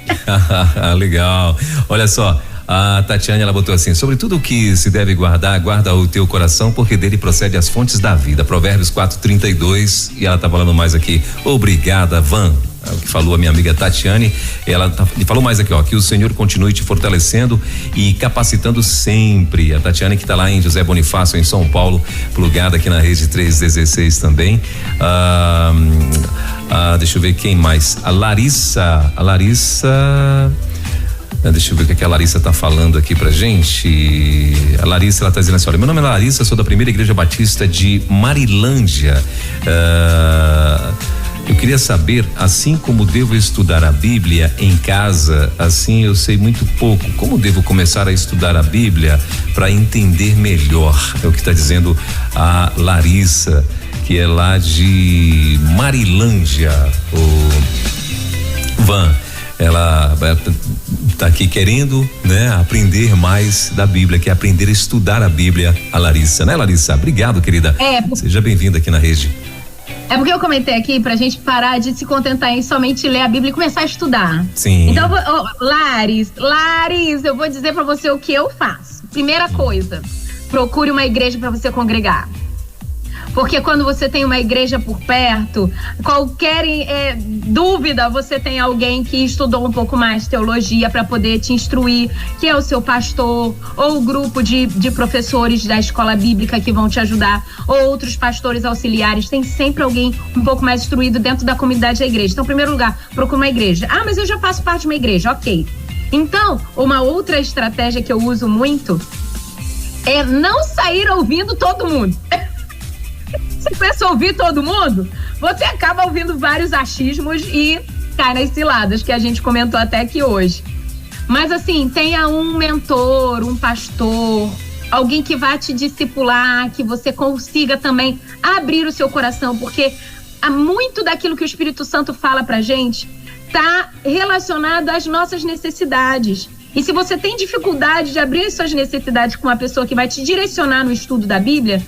Legal. Olha só, A Tatiane, ela botou assim: sobre tudo o que se deve guardar, guarda o teu coração, porque dele procede as fontes da vida. Provérbios 4:32. E ela tá falando mais aqui. Obrigada, Van. É o que falou a minha amiga Tatiane. Ela falou mais aqui, ó, que o Senhor continue te fortalecendo e capacitando sempre. A Tatiane, que tá lá em José Bonifácio, em São Paulo, plugada aqui na rede 316 também. Deixa eu ver quem mais. A Larissa. Deixa eu ver o que a Larissa tá falando aqui pra gente. A Larissa, ela tá dizendo assim: olha, meu nome é Larissa, sou da Primeira Igreja Batista de Marilândia. Eu queria saber, assim como devo estudar a Bíblia em casa, assim eu sei muito pouco. Como devo começar a estudar a Bíblia para entender melhor? É o que está dizendo a Larissa, que é lá de Marilândia. O Van, ela tá aqui querendo, né, aprender mais da Bíblia, que é aprender a estudar a Bíblia, a Larissa, né, Larissa? Obrigado, querida. Seja bem-vinda aqui na rede. É porque eu comentei aqui pra gente parar de se contentar em somente ler a Bíblia e começar a estudar. Sim. Então, Laris, eu vou dizer pra você o que eu faço. Primeira coisa, procure uma igreja pra você congregar. Porque quando você tem uma igreja por perto, qualquer dúvida, você tem alguém que estudou um pouco mais teologia para poder te instruir, que é o seu pastor, ou o grupo de professores da escola bíblica que vão te ajudar, ou outros pastores auxiliares. Tem sempre alguém um pouco mais instruído dentro da comunidade da igreja. Então, em primeiro lugar, procura uma igreja. Ah, mas eu já faço parte de uma igreja. Ok. Então, uma outra estratégia que eu uso muito é não sair ouvindo todo mundo. Se você ouvir todo mundo, você acaba ouvindo vários achismos e cai nas ciladas, que a gente comentou até aqui hoje. Mas assim, tenha um mentor, um pastor, alguém que vá te discipular, que você consiga também abrir o seu coração, porque há muito daquilo que o Espírito Santo fala pra gente tá relacionado às nossas necessidades. E se você tem dificuldade de abrir as suas necessidades com uma pessoa que vai te direcionar no estudo da Bíblia,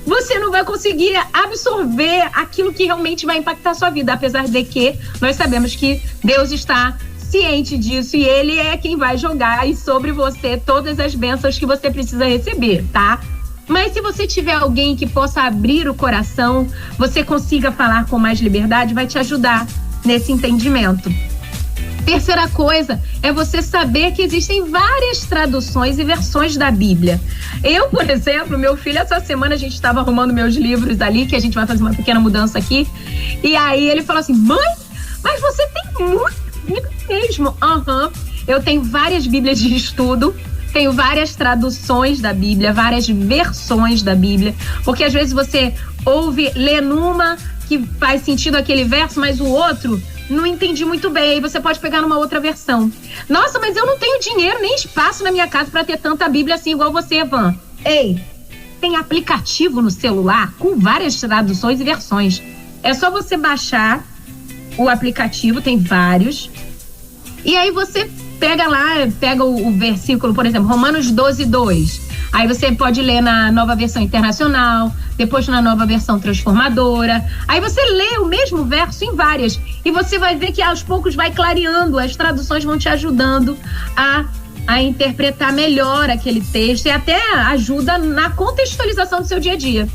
você não vai conseguir absorver aquilo que realmente vai impactar a sua vida, apesar de que nós sabemos que Deus está ciente disso e Ele é quem vai jogar aí sobre você todas as bênçãos que você precisa receber, tá? Mas se você tiver alguém que possa abrir o coração, você consiga falar com mais liberdade, vai te ajudar nesse entendimento. Terceira coisa é você saber que existem várias traduções e versões da Bíblia. Eu, por exemplo, meu filho, essa semana a gente estava arrumando meus livros ali, que a gente vai fazer uma pequena mudança aqui, e aí ele falou assim: mãe, mas você tem muito mesmo. Eu tenho várias Bíblias de estudo, tenho várias traduções da Bíblia, várias versões da Bíblia, porque às vezes você lê numa que faz sentido aquele verso, mas o outro não entendi muito bem, aí você pode pegar numa outra versão. Nossa, mas eu não tenho dinheiro nem espaço na minha casa para ter tanta Bíblia assim igual você, Van. Ei, tem aplicativo no celular com várias traduções e versões. É só você baixar o aplicativo, tem vários, e aí você pega o versículo, por exemplo, Romanos 12:2. Aí você pode ler na Nova Versão Internacional, depois na Nova Versão Transformadora. Aí você lê o mesmo verso em várias. E você vai ver que aos poucos vai clareando, as traduções vão te ajudando a interpretar melhor aquele texto e até ajuda na contextualização do seu dia a dia.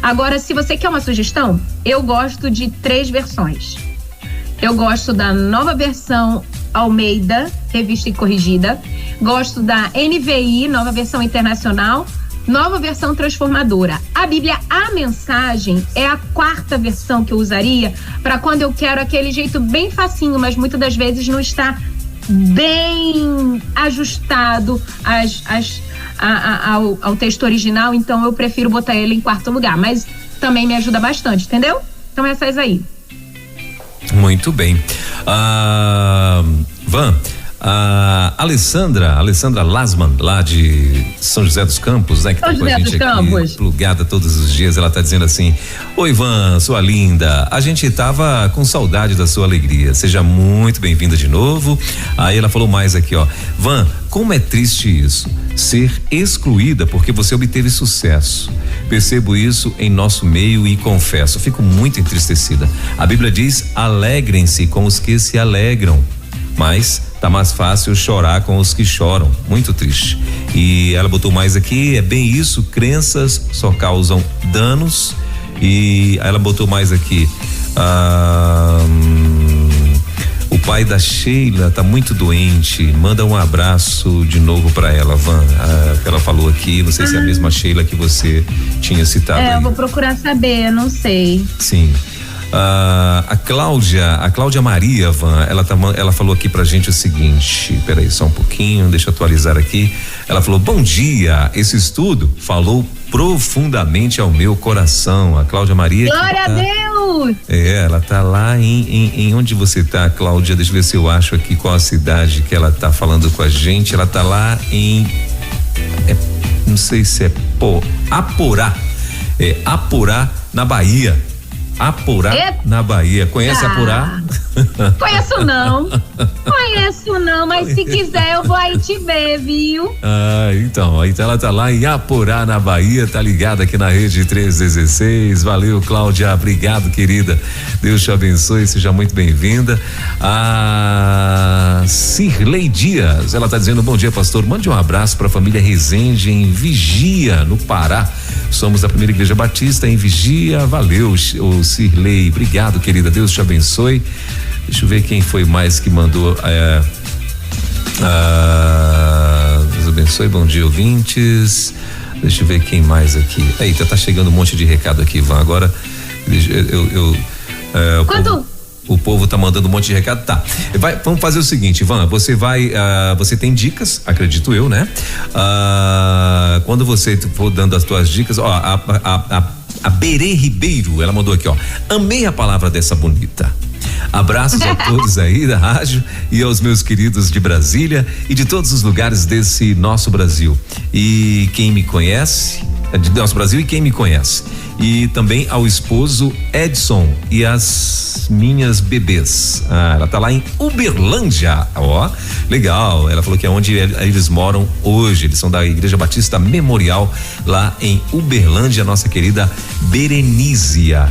Agora, se você quer uma sugestão, eu gosto de 3 versões. Eu gosto da Nova Versão Almeida, revista e corrigida. Gosto da NVI, Nova Versão Internacional. Nova Versão Transformadora. A Bíblia, a Mensagem, é a 4ª versão que eu usaria para quando eu quero aquele jeito bem facinho, mas muitas das vezes não está bem ajustado ao texto original, então eu prefiro botar ele em 4º lugar, mas também me ajuda bastante, entendeu? Então essas aí. Muito bem. Van, a Alessandra Lasman, lá de São José dos Campos, né? Que tá com a gente aqui, plugada todos os dias, ela tá dizendo assim: oi, Van, sua linda, a gente tava com saudade da sua alegria, seja muito bem-vinda de novo. Aí ela falou mais aqui, ó: Van, como é triste isso, ser excluída porque você obteve sucesso. Percebo isso em nosso meio e confesso, fico muito entristecida. A Bíblia diz: alegrem-se com os que se alegram, mas Tá mais fácil chorar com os que choram. Muito triste. E ela botou mais aqui, é bem isso, crenças só causam danos. E ela botou mais aqui, o pai da Sheila tá muito doente, manda um abraço de novo pra ela, Van, que ela falou aqui, não sei se é a mesma Sheila que você tinha citado aí. Eu vou procurar saber, não sei. Sim. A Cláudia Maria, Van, ela falou aqui pra gente o seguinte, peraí só um pouquinho, deixa eu atualizar aqui. Ela falou: bom dia, esse estudo falou profundamente ao meu coração. A Cláudia Maria. Glória a Deus! Ela tá lá em onde você tá, Cláudia? Deixa eu ver se eu acho aqui qual a cidade que ela tá falando com a gente. Ela tá lá não sei se é Aporá. Aporá, na Bahia. Aporá, na Bahia. Conhece Aporá? Conheço não, mas se quiser eu vou aí te ver, viu? Então ela tá lá em Aporá, na Bahia, tá ligada aqui na Rede 316. Valeu, Cláudia, obrigado, querida. Deus te abençoe, seja muito bem-vinda. A Cirlei Dias, ela tá dizendo: bom dia, pastor, mande um abraço pra família Rezende em Vigia, no Pará. Somos da Primeira Igreja Batista em Vigia. Valeu, o Cirlei, obrigado, querida, Deus te abençoe. Deixa eu ver quem foi mais que mandou. Deus abençoe, bom dia, ouvintes. Deixa eu ver quem mais aqui. Eita, tá chegando um monte de recado aqui, Ivan. Agora o povo tá mandando um monte de recado. Tá, vamos fazer o seguinte, Ivan, você tem dicas, acredito eu, né? Quando você for dando as tuas dicas, ó, a Berê Ribeiro, ela mandou aqui, ó: amei a palavra dessa bonita. Abraços a todos aí da rádio e aos meus queridos de Brasília e de todos os lugares desse nosso Brasil. E quem me conhece, de nosso Brasil e quem me conhece. E também ao esposo Edson e as minhas bebês. Ela tá lá em Uberlândia, ó, legal. Ela falou que é onde eles moram hoje. Eles são da Igreja Batista Memorial lá em Uberlândia, nossa querida Berenízia.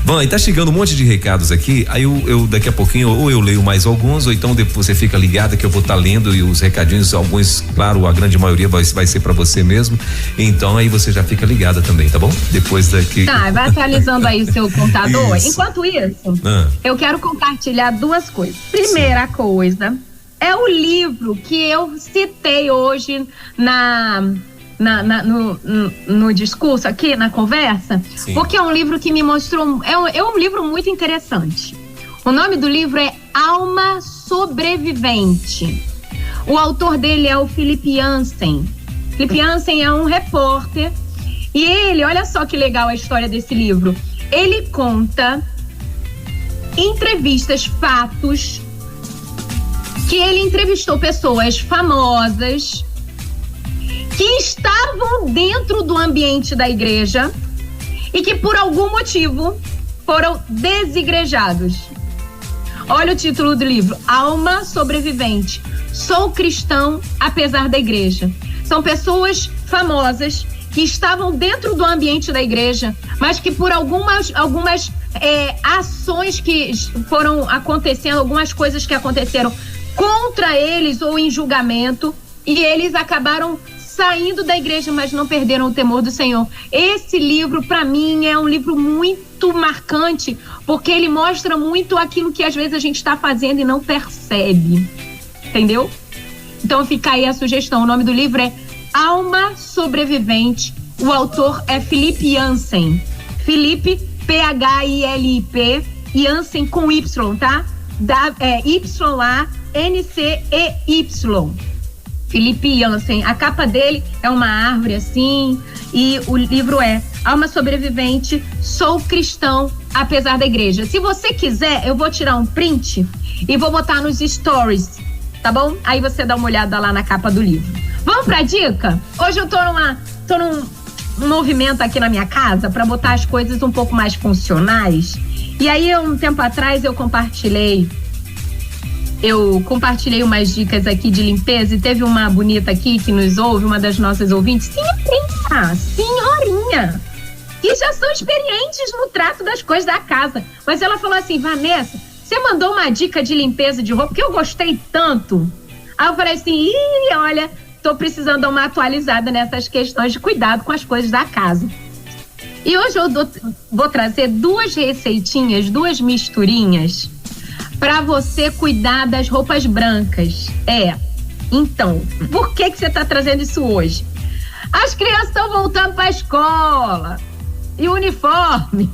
Bom, e tá chegando um monte de recados aqui, aí eu daqui a pouquinho ou eu leio mais alguns, ou então depois você fica ligada que eu vou estar lendo, e os recadinhos, alguns, claro, a grande maioria vai ser pra você mesmo, então aí você já fica ligada também, tá bom? Depois daqui. Tá, vai atualizando aí o seu computador. Enquanto isso, eu quero compartilhar duas coisas. Primeira coisa é o livro que eu citei hoje no discurso aqui, na conversa. Sim. Porque é um livro que me mostrou, é um livro muito interessante. O nome do livro é Alma Sobrevivente. O autor dele é o Philip Yancey. Philip Yancey é um repórter e ele, olha só que legal a história desse livro, ele conta entrevistas, fatos, que ele entrevistou pessoas famosas que estavam dentro do ambiente da igreja e que por algum motivo foram desigrejados. Olha o título do livro: Alma Sobrevivente. Sou cristão apesar da igreja. São pessoas famosas que estavam dentro do ambiente da igreja, mas que por algumas ações que foram acontecendo, algumas coisas que aconteceram contra eles ou em julgamento, e eles acabaram saindo da igreja, mas não perderam o temor do Senhor. Esse livro, para mim, é um livro muito marcante, porque ele mostra muito aquilo que às vezes a gente está fazendo e não percebe. Entendeu? Então fica aí a sugestão. O nome do livro é Alma Sobrevivente. O autor é Philip Yancey. Philip, P-H-I-L-I-P, Yancey com Y, tá? Y-A-N-C-E-Y. Philip Yancey. A capa dele é uma árvore assim, e o livro é Alma Sobrevivente, Sou Cristão apesar da igreja. Se você quiser, eu vou tirar um print e vou botar nos stories, tá bom? Aí você dá uma olhada lá na capa do livro. Vamos pra dica? Hoje eu tô num movimento aqui na minha casa para botar as coisas um pouco mais funcionais. E aí, um tempo atrás, eu compartilhei umas dicas aqui de limpeza, e teve uma bonita aqui que nos ouve, uma das nossas ouvintes, senhorinha, que já são experientes no trato das coisas da casa. Mas ela falou assim: Vanessa, você mandou uma dica de limpeza de roupa que eu gostei tanto. Aí eu falei assim, olha, tô precisando dar uma atualizada nessas questões de cuidado com as coisas da casa. E hoje eu vou trazer 2 receitinhas, 2 misturinhas para você cuidar das roupas brancas. Então, por que você tá trazendo isso hoje? As crianças estão voltando para a escola. E o uniforme.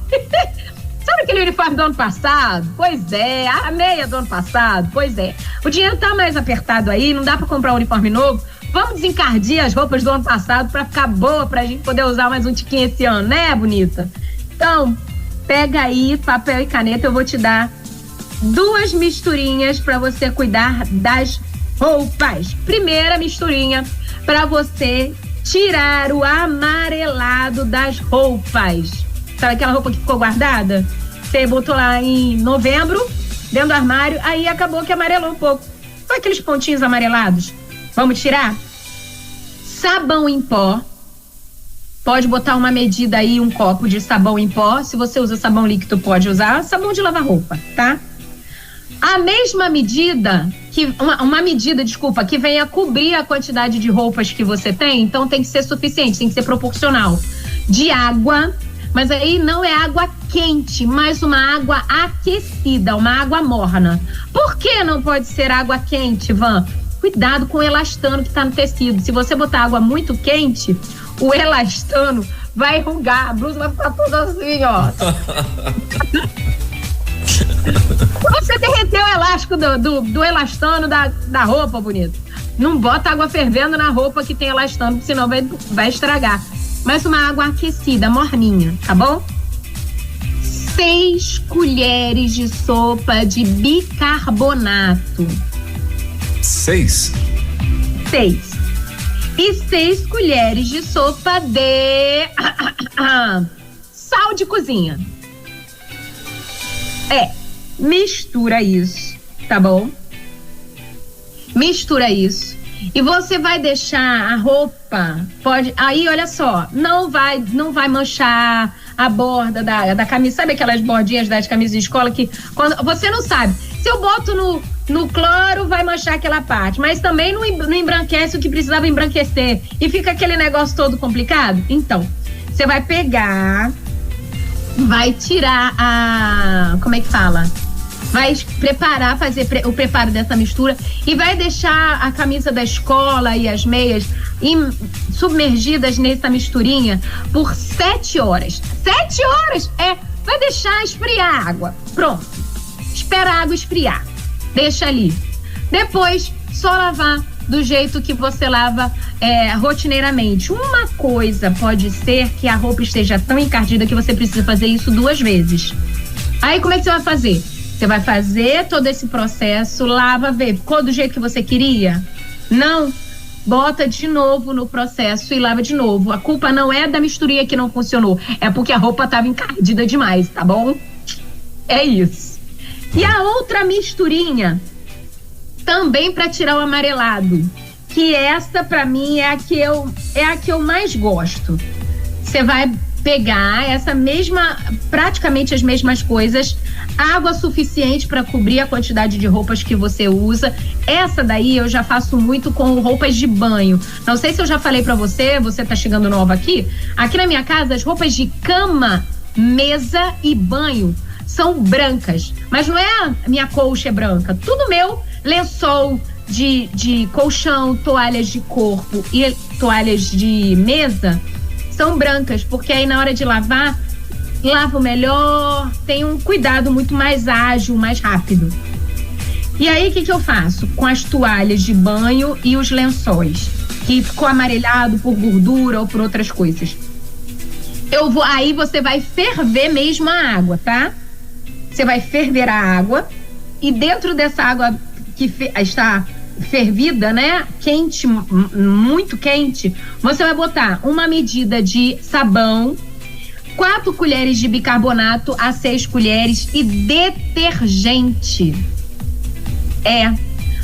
Sabe aquele uniforme do ano passado? Pois é. A meia do ano passado? Pois é. O dinheiro tá mais apertado aí, não dá para comprar um uniforme novo. Vamos desencardir as roupas do ano passado para ficar boa, pra gente poder usar mais um tiquinho esse ano, né, bonita? Então, pega aí papel e caneta, eu vou te dar 2 misturinhas para você cuidar das roupas. Primeira misturinha para você tirar o amarelado das roupas. Sabe aquela roupa que ficou guardada? Você botou lá em novembro, dentro do armário, aí acabou que amarelou um pouco. Olha aqueles pontinhos amarelados. Vamos tirar? Sabão em pó. Pode botar uma medida aí, um copo de sabão em pó. Se você usa sabão líquido, pode usar sabão de lavar roupa, tá? A mesma medida, uma medida, que venha cobrir a quantidade de roupas que você tem, então tem que ser suficiente, tem que ser proporcional. De água, mas aí não é água quente, mas uma água aquecida, uma água morna. Por que não pode ser água quente, Van? Cuidado com o elastano que tá no tecido. Se você botar água muito quente, o elastano vai enrugar, a blusa vai ficar toda assim, ó. Você derreteu o elástico do elastano da roupa, bonito. Não bota água fervendo na roupa que tem elastano, senão vai estragar. Mas uma água aquecida, morninha, tá bom? 6 colheres de sopa de bicarbonato. 6? 6. E 6 colheres de sopa de sal de cozinha. Mistura isso, tá bom? Mistura isso. E você vai deixar a roupa, aí olha só, não vai manchar a borda da camisa. Sabe aquelas bordinhas das camisas de escola que quando você não sabe, se eu boto no cloro vai manchar aquela parte, mas também não embranquece o que precisava embranquecer e fica aquele negócio todo complicado. Então, você vai pegar, vai tirar como é que fala? Vai preparar, fazer o preparo dessa mistura e vai deixar a camisa da escola e as meias submergidas nessa misturinha por 7 horas. 7 horas? Vai deixar esfriar a água. Pronto. Espera a água esfriar. Deixa ali. Depois, só lavar do jeito que você lava rotineiramente. Uma coisa pode ser que a roupa esteja tão encardida que você precisa fazer isso 2 vezes. Aí, como é que você vai fazer? Você vai fazer todo esse processo, lava, vê, ficou do jeito que você queria? Não, bota de novo no processo e lava de novo. A culpa não é da misturinha que não funcionou, é porque a roupa estava encardida demais, tá bom? É isso. E a outra misturinha, também para tirar o amarelado, que essa para mim é a que eu mais gosto. Você vai pegar praticamente as mesmas coisas, água suficiente para cobrir a quantidade de roupas que você usa. Essa daí eu já faço muito com roupas de banho. Não sei se eu já falei para você tá chegando nova aqui. Aqui na minha casa as roupas de cama, mesa e banho são brancas, mas não é a minha colcha branca, tudo meu, lençol de colchão, toalhas de corpo e toalhas de mesa são brancas, porque aí na hora de lavar, lavo melhor, tem um cuidado muito mais ágil, mais rápido. E aí o que eu faço? Com as toalhas de banho e os lençóis, que ficou amarelado por gordura ou por outras coisas. Aí você vai ferver mesmo a água, tá? Você vai ferver a água e dentro dessa água que está fervida, né? Quente, muito quente, você vai botar uma medida de sabão, 4 colheres de bicarbonato a 6 colheres e detergente.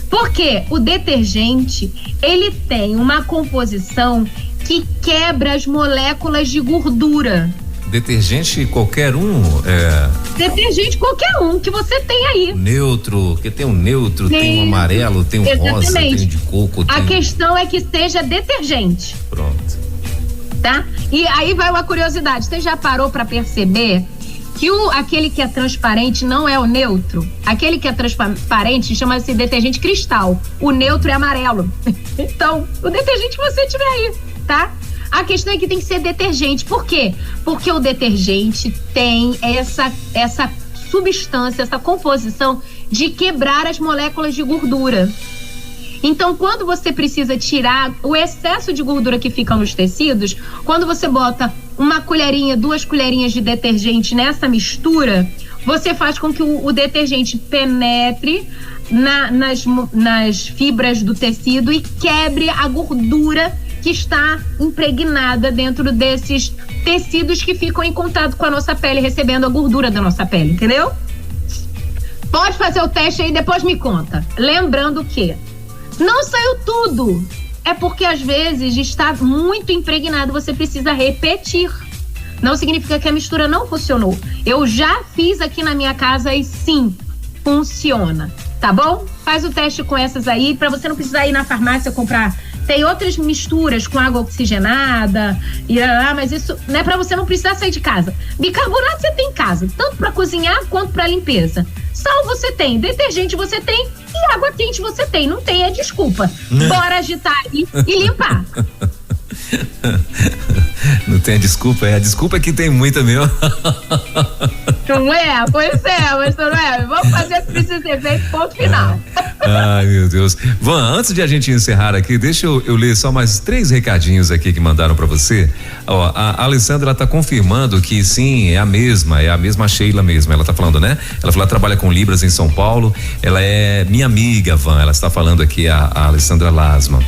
Porque o detergente, ele tem uma composição que quebra as moléculas de gordura. detergente qualquer um? Detergente qualquer um que você tem aí. Neutro, que tem um neutro, tem um amarelo, tem um rosa, tem um de coco. A questão é que seja detergente. Pronto. Tá? E aí vai uma curiosidade. Você já parou para perceber que aquele que é transparente não é o neutro? Aquele que é transparente chama-se detergente cristal. O neutro é amarelo. Então, o detergente que você tiver aí, tá? A questão é que tem que ser detergente. Por quê? Porque o detergente tem essa substância, essa composição de quebrar as moléculas de gordura. Então, quando você precisa tirar o excesso de gordura que fica nos tecidos, quando você bota uma colherinha, 2 colherinhas de detergente nessa mistura, você faz com que o detergente penetre nas fibras do tecido e quebre a gordura que está impregnada dentro desses tecidos que ficam em contato com a nossa pele, recebendo a gordura da nossa pele, entendeu? Pode fazer o teste aí, depois me conta. Lembrando que não saiu tudo. É porque às vezes está muito impregnado, você precisa repetir. Não significa que a mistura não funcionou. Eu já fiz aqui na minha casa e sim, funciona. Tá bom? Faz o teste com essas aí, pra você não precisar ir na farmácia comprar. Tem outras misturas com água oxigenada, mas isso não é pra você não precisar sair de casa. Bicarbonato você tem em casa, tanto pra cozinhar quanto pra limpeza. Sal você tem, detergente você tem e água quente você tem. Não tem, é desculpa. Bora agitar aí e limpar. Não tem a desculpa é que tem muita mesmo. Não é? Pois é, mas não é. Vamos fazer o que precisa ser feito, ponto final. Ai, meu Deus. Van, antes de a gente encerrar aqui, deixa eu ler só mais 3 recadinhos aqui que mandaram pra você. Ó, a Alessandra tá confirmando que sim, é a mesma Sheila mesmo. Ela tá falando, né? Ela falou, ela trabalha com Libras em São Paulo. Ela é minha amiga, Van. Ela está falando aqui, a Alessandra Lasma.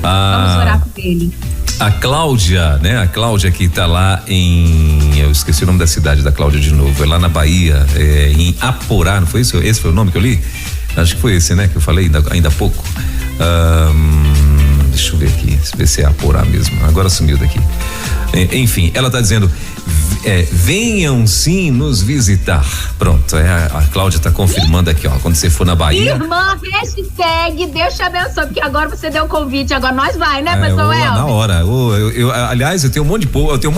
Vamos orar por ele. A Cláudia, né? A Cláudia que tá lá eu esqueci o nome da cidade da Cláudia de novo, é lá na Bahia, em Aporá, não foi isso? Esse foi o nome que eu li? Acho que foi esse, né? Que eu falei ainda há pouco. Deixa eu ver aqui, ver se é Aporá mesmo. Agora sumiu daqui. Enfim, ela tá dizendo, venham sim nos visitar. Pronto, a Cláudia tá confirmando aqui, ó, quando você for na Bahia. Irmã, hashtag Deus te abençoe, porque agora você deu o convite, agora nós vai, né, pessoal? Na hora. Aliás, eu tenho um monte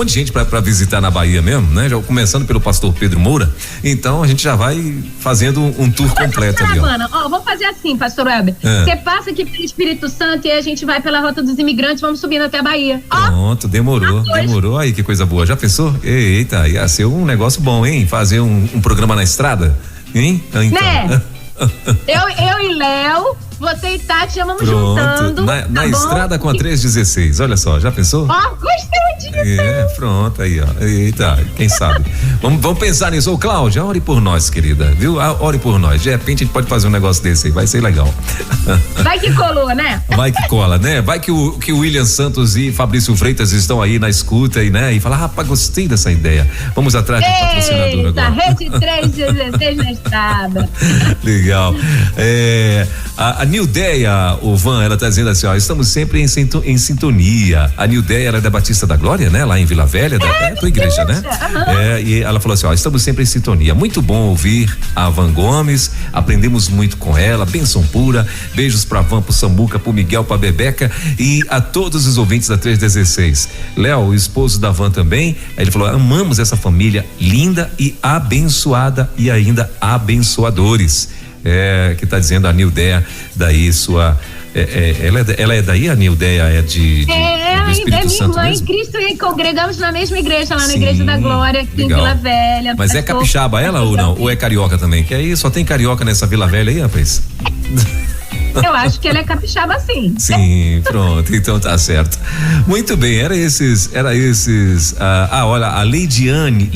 de gente pra visitar na Bahia mesmo, né? Já começando pelo pastor Pedro Moura, então a gente já vai fazendo um tour completo ali, ó. Vamos fazer assim, pastor Welber. Você passa aqui pelo Espírito Santo e a gente vai pela Rota dos Imigrantes, vamos subindo até a Bahia. Pronto, demorou. Aí, que coisa boa. Já pensou? Eita, ia ser um negócio bom, hein? Fazer um programa na estrada, hein? Então. Né? Eu e Léo, você e Tati, já vamos juntando. Na estrada com a 316, olha só, já pensou? Gostei disso. Pronto, aí, ó. Eita, quem sabe? Vamos pensar nisso. Ô, Cláudia, ore por nós, querida, viu? Ore por nós. De repente a gente pode fazer um negócio desse aí, vai ser legal. Vai que colou, né? Vai que cola, né? Vai que o William Santos e Fabrício Freitas estão aí na escuta e fala, rapaz, gostei dessa ideia. Vamos atrás de um patrocinador agora. Rede 316 na estrada. Legal. A Nildeia, o Van, ela tá dizendo assim, ó, estamos sempre em sintonia. A Nildeia, ela é da Batista da Glória, né? Lá em Vila Velha, da tua igreja, né? E ela falou assim, ó, estamos sempre em sintonia. Muito bom ouvir a Van Gomes, aprendemos muito com ela, bênção pura. Beijos pra Van, pro Samuca, pro Miguel, pra Bebeca e a todos os ouvintes da 316. Léo, o esposo da Van também, aí ele falou, amamos essa família linda e abençoada e ainda abençoadores. Que tá dizendo a Nildeia, daí sua. Ela é daí, a Nildeia é de do Espírito Santo minha irmã mesmo? em Cristo e congregamos na mesma igreja, lá na Sim, Igreja da Glória, aqui legal. em Vila Velha. Mas é capixaba ela ou não? Ou é carioca também? Que aí só tem carioca nessa Vila Velha aí, rapaz? Eu acho que ela é capixaba, sim. Sim, pronto, então tá certo. Muito bem, era esses, olha, a Leidiane,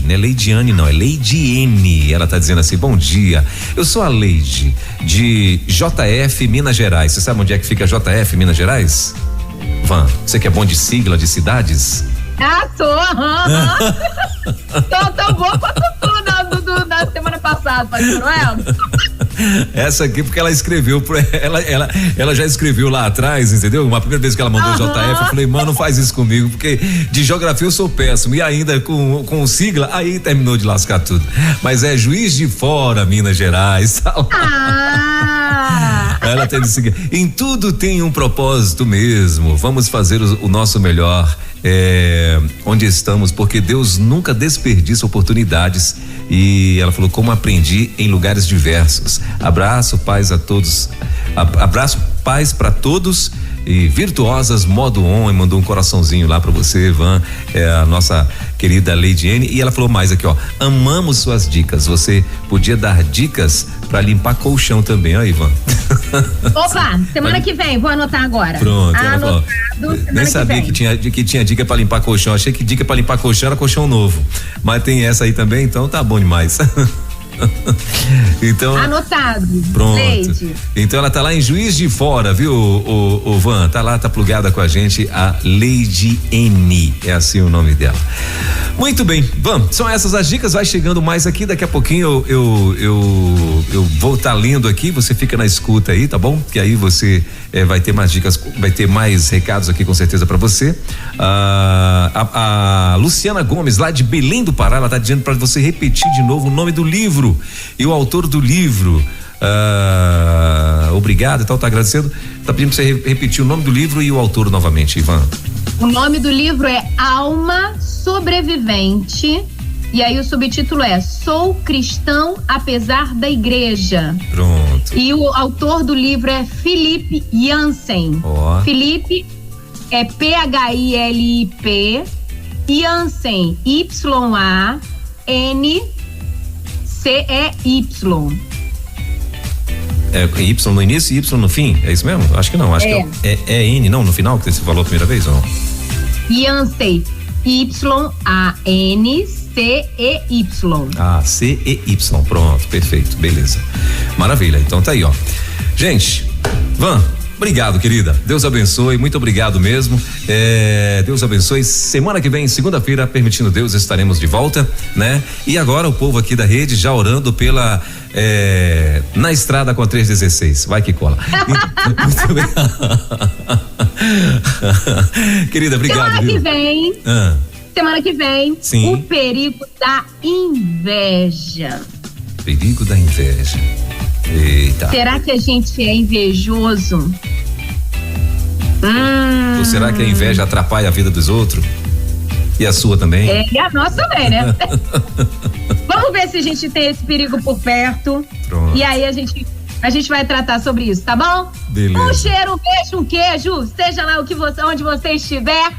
né? Leidiane não, é Leidiane, ela tá dizendo assim, bom dia, eu sou a Leide, de JF Minas Gerais, você sabe onde é que fica JF Minas Gerais? Van, você que é bom de sigla de cidades? Tô tão boa quanto tu na semana passada, pastor Noel. Essa aqui porque ela escreveu, ela já escreveu lá atrás, entendeu? Uma primeira vez que ela mandou o JF, eu falei, mano, não faz isso comigo, porque de geografia eu sou péssimo, e ainda com sigla, aí terminou de lascar tudo. Mas é Juiz de Fora, Minas Gerais, tá lá. Ela teve o seguinte: em tudo tem um propósito mesmo, vamos fazer o nosso melhor onde estamos, porque Deus nunca desperdiça oportunidades. E ela falou, como aprendi em lugares diversos. Abraço, paz a todos. Abraço, paz para todos. E Virtuosas Modo On, e mandou um coraçãozinho lá pra você, Ivan, a nossa querida Leidiene. E ela falou mais aqui, ó: amamos suas dicas, você podia dar dicas pra limpar colchão também, ó, Ivan. Opa, semana que vem, vou anotar agora. Pronto, ela falou, nem sabia que tinha dica pra limpar colchão, achei que dica pra limpar colchão era colchão novo, mas tem essa aí também, então tá bom demais. Então, anotado. Pronto. Leide. Então ela tá lá em Juiz de Fora, viu, o Van? Tá lá, tá plugada com a gente, a Lady N, é assim o nome dela. Muito bem, Van, são essas as dicas, vai chegando mais aqui, daqui a pouquinho eu vou estar lendo aqui, você fica na escuta aí, tá bom? Que aí você vai ter mais dicas, vai ter mais recados aqui com certeza pra você. A Luciana Gomes, lá de Belém do Pará, ela tá dizendo pra você repetir de novo o nome do livro e o autor do livro. Obrigado e tal, tá agradecendo, tá pedindo pra você repetir o nome do livro e o autor novamente, Ivan. O nome do livro é Alma Sobrevivente, e aí o subtítulo é Sou Cristão Apesar da Igreja. Pronto. E o autor do livro é Philip Yancey. Philip é Philip, Yancey, YANCEY. É Y no início e Y no fim? É isso mesmo? Acho que não. Acho que é N, não, no final que você falou a primeira vez, ou não? Yancey, YANCEY. CEY, pronto, perfeito, beleza. Maravilha, então tá aí, ó. Gente, Van, obrigado, querida. Deus abençoe, muito obrigado mesmo. Deus abençoe. Semana que vem, segunda-feira, permitindo Deus, estaremos de volta, né? E agora o povo aqui da rede já orando pela na estrada com a 316. Vai que cola. Muito bem. Querida, obrigado. Semana que vem, sim, o perigo da inveja. Perigo da inveja. Eita. Será que a gente é invejoso? Ou será que a inveja atrapalha a vida dos outros? E a sua também? E a nossa também, né? Vamos ver se a gente tem esse perigo por perto. Pronto. E aí a gente vai tratar sobre isso, tá bom? Beleza. Um cheiro, um beijo, um queijo, seja lá onde você estiver.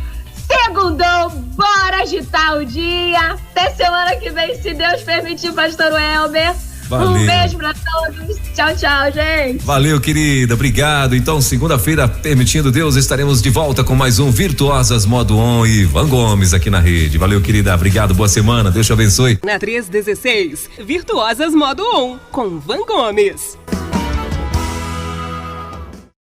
Segundou, bora agitar o dia. Até semana que vem, se Deus permitir, pastor Welber. Valeu. Um beijo pra todos. Tchau, tchau, gente. Valeu, querida. Obrigado. Então, segunda-feira, permitindo Deus, estaremos de volta com mais um Virtuosas Modo On e Van Gomes aqui na rede. Valeu, querida. Obrigado. Boa semana. Deus te abençoe. Na 316, Virtuosas Modo On com Van Gomes.